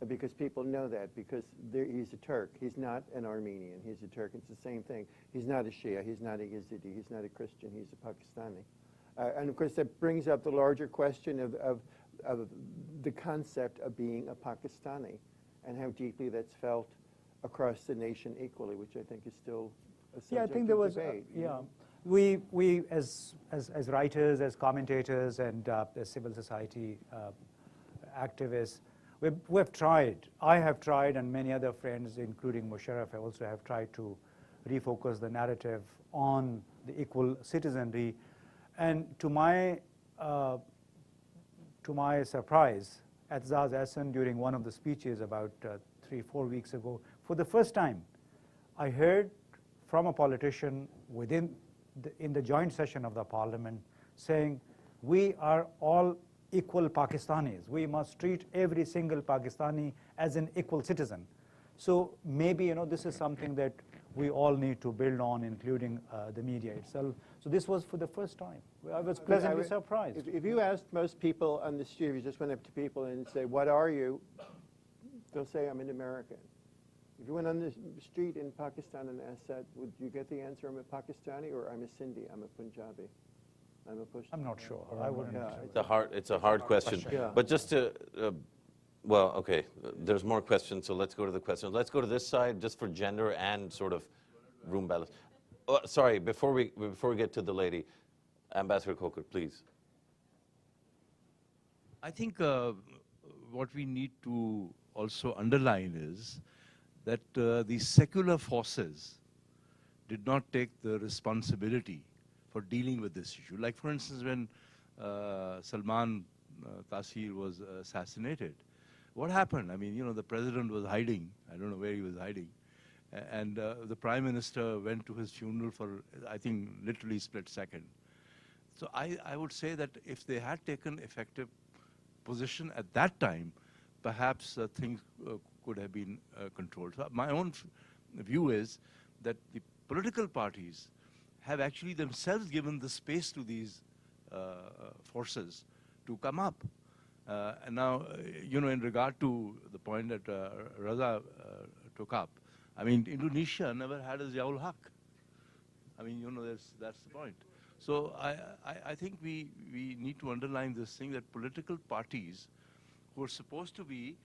because people know that, because he's a Turk. He's not an Armenian. He's a Turk. It's the same thing. He's not a Shia. He's not a Yazidi. He's not a Christian. He's a Pakistani. And of course, that brings up the larger question of the concept of being a Pakistani and how deeply that's felt across the nation equally, which I think is still a subject Yeah, I think there was, debate. we as writers, as commentators, and as civil society activists, we've tried. I have tried, and many other friends, including Musharraf, also have tried to refocus the narrative on the equal citizenry. And to my surprise, Atzaz Ahsan, during one of the speeches about 3-4 weeks ago, for the first time, I heard from a politician in the joint session of the parliament saying, we are all equal Pakistanis. We must treat every single Pakistani as an equal citizen. So maybe this is something that we all need to build on, including the media itself. So this was for the first time. I was pleasantly surprised. If you asked most people on the street, if you just went up to people and say, what are you? They'll say, I'm an American. If you went on the street in Pakistan and asked that, would you get the answer, I'm a Pakistani, or I'm a Sindhi, I'm a Punjabi? I'm not sure. I wouldn't. It's a hard question. Yeah. But just to, well, okay, there's more questions, so let's go to the questions. Let's go to this side just for gender and sort of room balance. Oh, sorry, before we get to the lady, Ambassador Khokhar, please. I think what we need to also underline is that the secular forces did not take the responsibility for dealing with this issue. Like, for instance, when Salman Taseer was assassinated, what happened? I mean, the president was hiding. I don't know where he was hiding. And the prime minister went to his funeral for, I think, literally split second. So I would say that if they had taken effective position at that time, perhaps things could have been controlled. So my own view is that the political parties have actually themselves given the space to these forces to come up. And now, in regard to the point that Raza took up, I mean, Indonesia never had a Ziaul Haq. I mean, that's the point. So I think we need to underline this thing that political parties who are supposed to be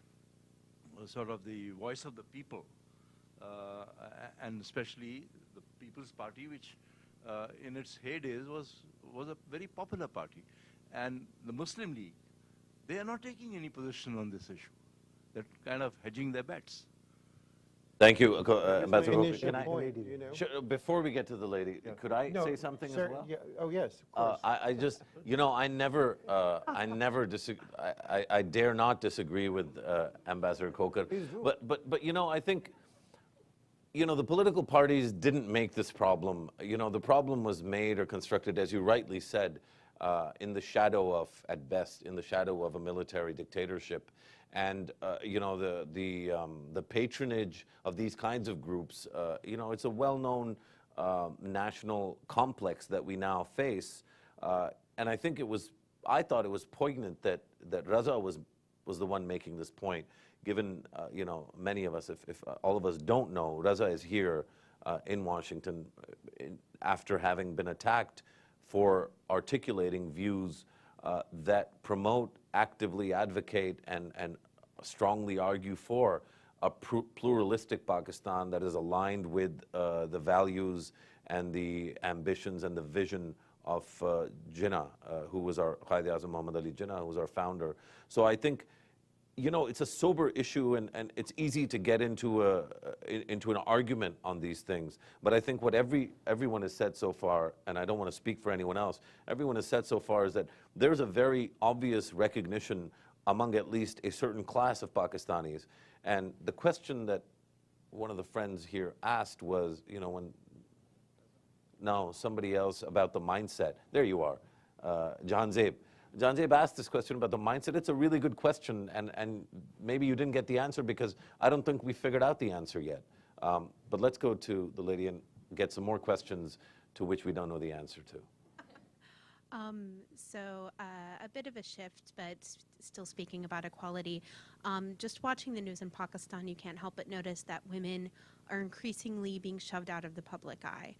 sort of the voice of the people, and especially the People's Party, which in its heydays was a very popular party, and the Muslim League, they are not taking any position on this issue. They're kind of hedging their bets. Thank you, Ambassador Khokhar. Can I, Sure, before we get to the lady, could I say something as well? Yeah, oh, yes, of course. I just, I never disagree. I dare not disagree with Ambassador Khokhar. But I think, the political parties didn't make this problem. The problem was made or constructed, as you rightly said, in the shadow of, at best, in the shadow of a military dictatorship. And the patronage of these kinds of groups, it's a well-known national complex that we now face. And I think I thought it was poignant that Raza was the one making this point, given many of us, if all of us don't know, Raza is here in Washington after having been attacked for articulating views that promote, actively advocate, and strongly argue for a pluralistic Pakistan that is aligned with the values and the ambitions and the vision of Jinnah, who was our Quaid-e-Azam Muhammad Ali Jinnah, who was our founder. So I think, it's a sober issue, and it's easy to get into an argument on these things. But I think what everyone has said so far, and I don't want to speak for anyone else, everyone has said so far is that there's a very obvious recognition among at least a certain class of Pakistanis. And the question that one of the friends here asked was, somebody else about the mindset. There you are, Jahan Zeb. Jahan Zeb asked this question about the mindset. It's a really good question, and maybe you didn't get the answer because I don't think we figured out the answer yet. But let's go to the lady and get some more questions to which we don't know the answer to. A bit of a shift, but still speaking about equality. Just watching the news in Pakistan, you can't help but notice that women are increasingly being shoved out of the public eye,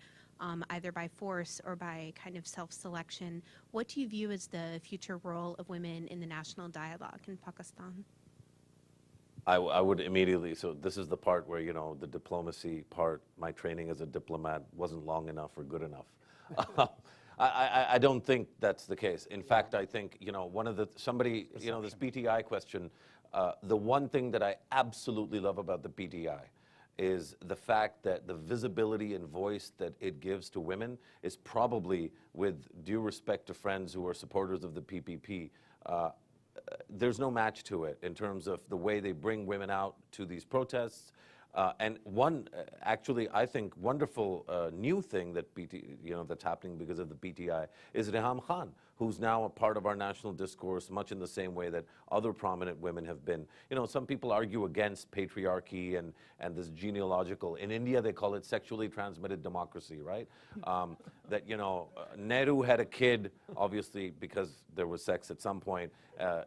either by force or by kind of self-selection. What do you view as the future role of women in the national dialogue in Pakistan? I would immediately, so this is the part where, you know, the diplomacy part, my training as a diplomat wasn't long enough or good enough. I don't think that's the case. In fact, I think, you know, one of the, somebody, you know, this PTI question, the one thing that I absolutely love about the PTI is the fact that the visibility and voice that it gives to women is probably, with due respect to friends who are supporters of the PPP, there's no match to it in terms of the way they bring women out to these protests. And one, actually, I think, wonderful new thing that that's happening because of the PTI is Reham Khan, who's now a part of our national discourse, much in the same way that other prominent women have been. You know, some people argue against patriarchy and this genealogical. In India, they call it sexually transmitted democracy, right? That, you know, Nehru had a kid, obviously, because there was sex at some point,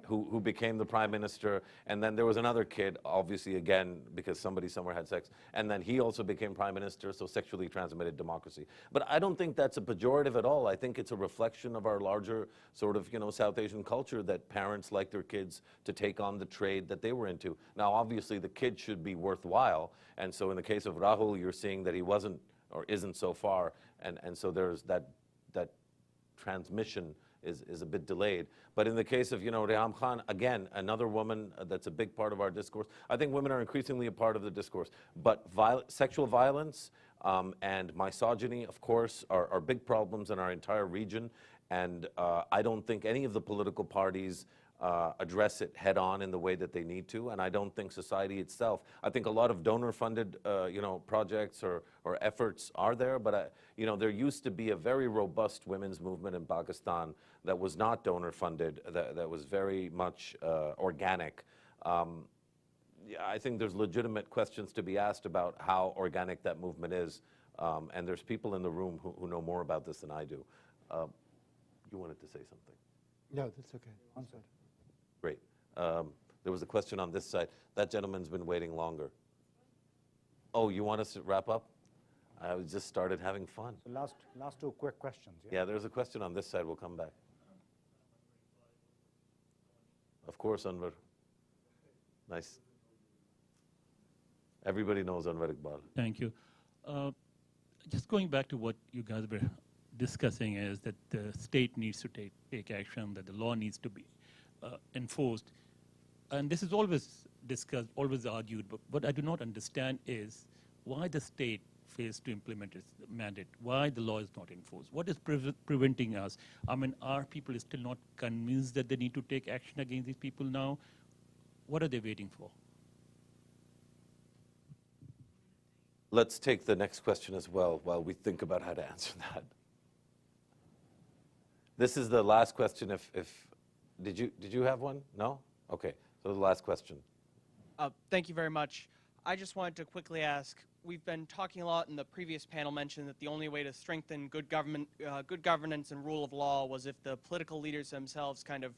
who became the prime minister. And then there was another kid, obviously, again, because somebody somewhere had sex. And then he also became prime minister, so sexually transmitted democracy. But I don't think that's a pejorative at all. I think it's a reflection of our larger sort of, you know, South Asian culture that parents like their kids to take on the trade that they were into. Now, obviously, the kid should be worthwhile. And so in the case of Rahul, you're seeing that he wasn't or isn't so far. And so there's that transmission is a bit delayed. But in the case of, you know, Reham Khan, again, another woman that's a big part of our discourse. I think women are increasingly a part of the discourse. But sexual violence and misogyny, of course, are big problems in our entire region. And I don't think any of the political parties address it head on in the way that they need to. And I don't think society itself, I think a lot of donor-funded, you know, projects or efforts are there. But, you know, there used to be a very robust women's movement in Pakistan that was not donor-funded, that was very much organic. I think there's legitimate questions to be asked about how organic that movement is. And there's people in the room who know more about this than I do. You wanted to say something? No, that's okay. Great. There was a question on this side. That gentleman's been waiting longer. Oh, you want us to wrap up? I just started having fun. So last two quick questions. Yeah, there's a question on this side. We'll come back. Of course, Anwar. Nice. Everybody knows Anwar Iqbal. Thank you. Just going back to what you guys were discussing is that the state needs to take action, that the law needs to be enforced. And this is always discussed, always argued, but what I do not understand is why the state fails to implement its mandate, why the law is not enforced. What is preventing us? I mean, are people still not convinced that they need to take action against these people now? What are they waiting for? Let's take the next question as well while we think about how to answer that. This is the last question. Did you have one? No? Okay, so the last question. Thank you very much. I just wanted to quickly ask, we've been talking a lot, and the previous panel mentioned that the only way to strengthen good governance and rule of law was if the political leaders themselves kind of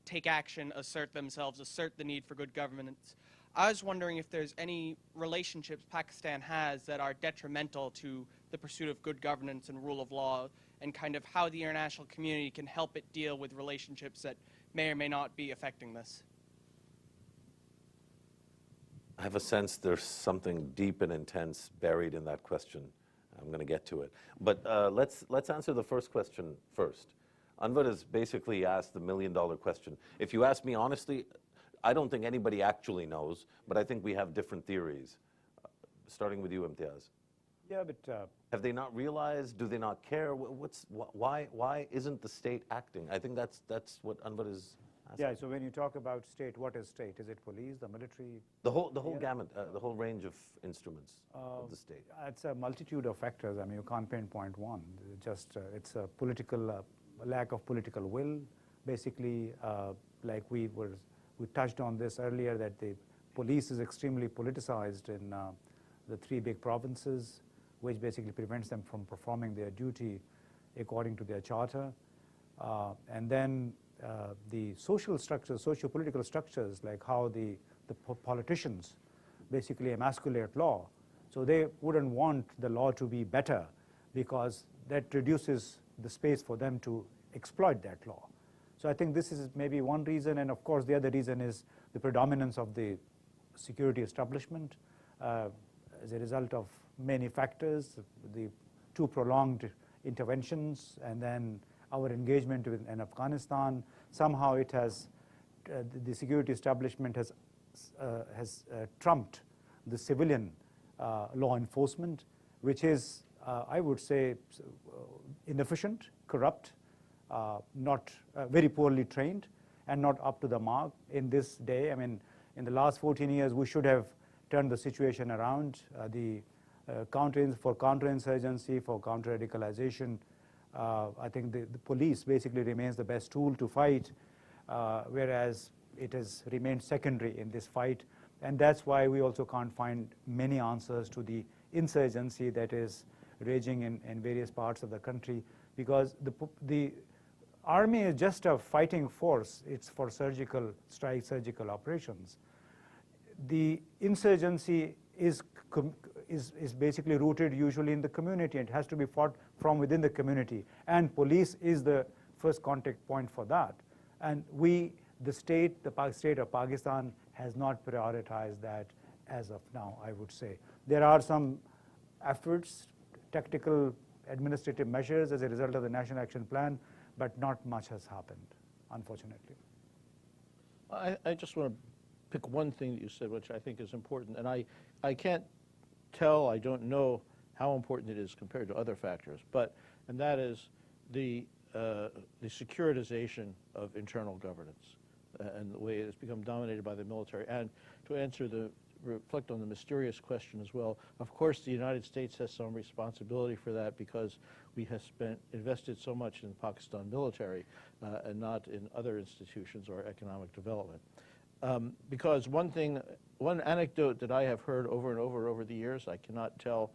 take action, assert themselves, assert the need for good governance. I was wondering if there's any relationships Pakistan has that are detrimental to the pursuit of good governance and rule of law, and kind of how the international community can help it deal with relationships that may or may not be affecting this. I have a sense there's something deep and intense buried in that question. I'm going to get to it. But let's answer the first question first. Anwar has basically asked the million-dollar question. If you ask me honestly, I don't think anybody actually knows, but I think we have different theories. Starting with you, Imtiaz. Yeah, but have they not realized? Do they not care? Why isn't the state acting? I think that's what Anwar is asking. Yeah. So when you talk about state, what is state? Is it police, the military? The whole gamut, the whole range of instruments of the state. It's a multitude of factors. I mean, you can't pinpoint one. Just it's a political lack of political will. Basically, like we touched on this earlier, that the police is extremely politicized in the three big provinces, which basically prevents them from performing their duty according to their charter. And then the social structures, socio-political structures, like how the politicians basically emasculate law. So they wouldn't want the law to be better because that reduces the space for them to exploit that law. So I think this is maybe one reason, and of course the other reason is the predominance of the security establishment as a result of many factors, the two prolonged interventions, and then our engagement in Afghanistan. Somehow it has, the security establishment has trumped the civilian law enforcement, which is, I would say, inefficient, corrupt, not very poorly trained, and not up to the mark in this day. I mean, in the last 14 years, we should have turned the situation around. For counterinsurgency, for counter-radicalization, I think the police basically remains the best tool to fight, whereas it has remained secondary in this fight. And that's why we also can't find many answers to the insurgency that is raging in various parts of the country, because the army is just a fighting force. It's for surgical strikes, surgical operations. The insurgency is basically rooted usually in the community. It has to be fought from within the community, and police is the first contact point for that. And the state of Pakistan has not prioritized that as of now, I would say. There are some efforts, tactical administrative measures as a result of the National Action Plan, but not much has happened, unfortunately. I just want to pick one thing that you said, which I think is important, and I can't tell, I don't know how important it is compared to other factors, and that is the securitization of internal governance and the way it has become dominated by the military. And to reflect on the mysterious question as well, of course the United States has some responsibility for that because we have invested so much in the Pakistan military and not in other institutions or economic development. Because one anecdote that I have heard over and over the years, I cannot tell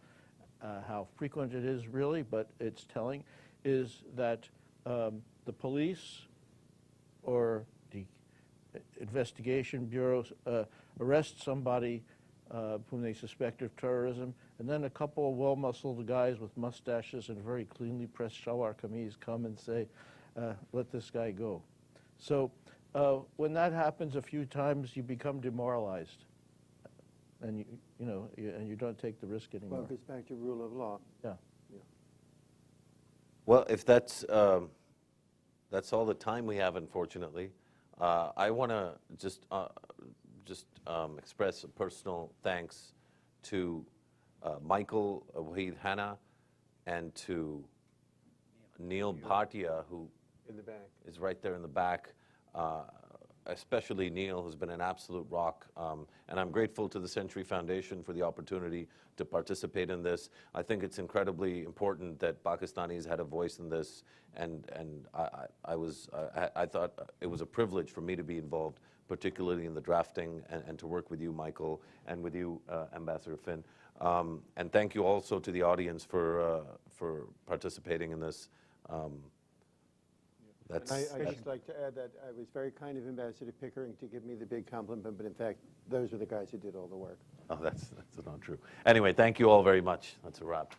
how frequent it is really, but it's telling, is that the police or the investigation bureaus arrest somebody whom they suspect of terrorism, and then a couple of well-muscled guys with mustaches and very cleanly pressed shalwar kameez come and say, let this guy go. So when that happens a few times, you become demoralized, and you don't take the risk anymore. Well, it goes back to rule of law. Yeah. Well, if that's all the time we have, unfortunately, I want to just express a personal thanks to Michael Wahid Hanna and to Neil Bhatia, who in the back. Is right there in the back. Especially Neil, who's been an absolute rock. And I'm grateful to the Century Foundation for the opportunity to participate in this. I think it's incredibly important that Pakistanis had a voice in this, and I thought it was a privilege for me to be involved, particularly in the drafting, and to work with you, Michael, and with you, Ambassador Finn. And thank you also to the audience for participating in this. I'd just like to add that I was very kind of Ambassador Pickering to give me the big compliment, but in fact, those are the guys who did all the work. Oh, that's not true. Anyway, thank you all very much. That's a wrap.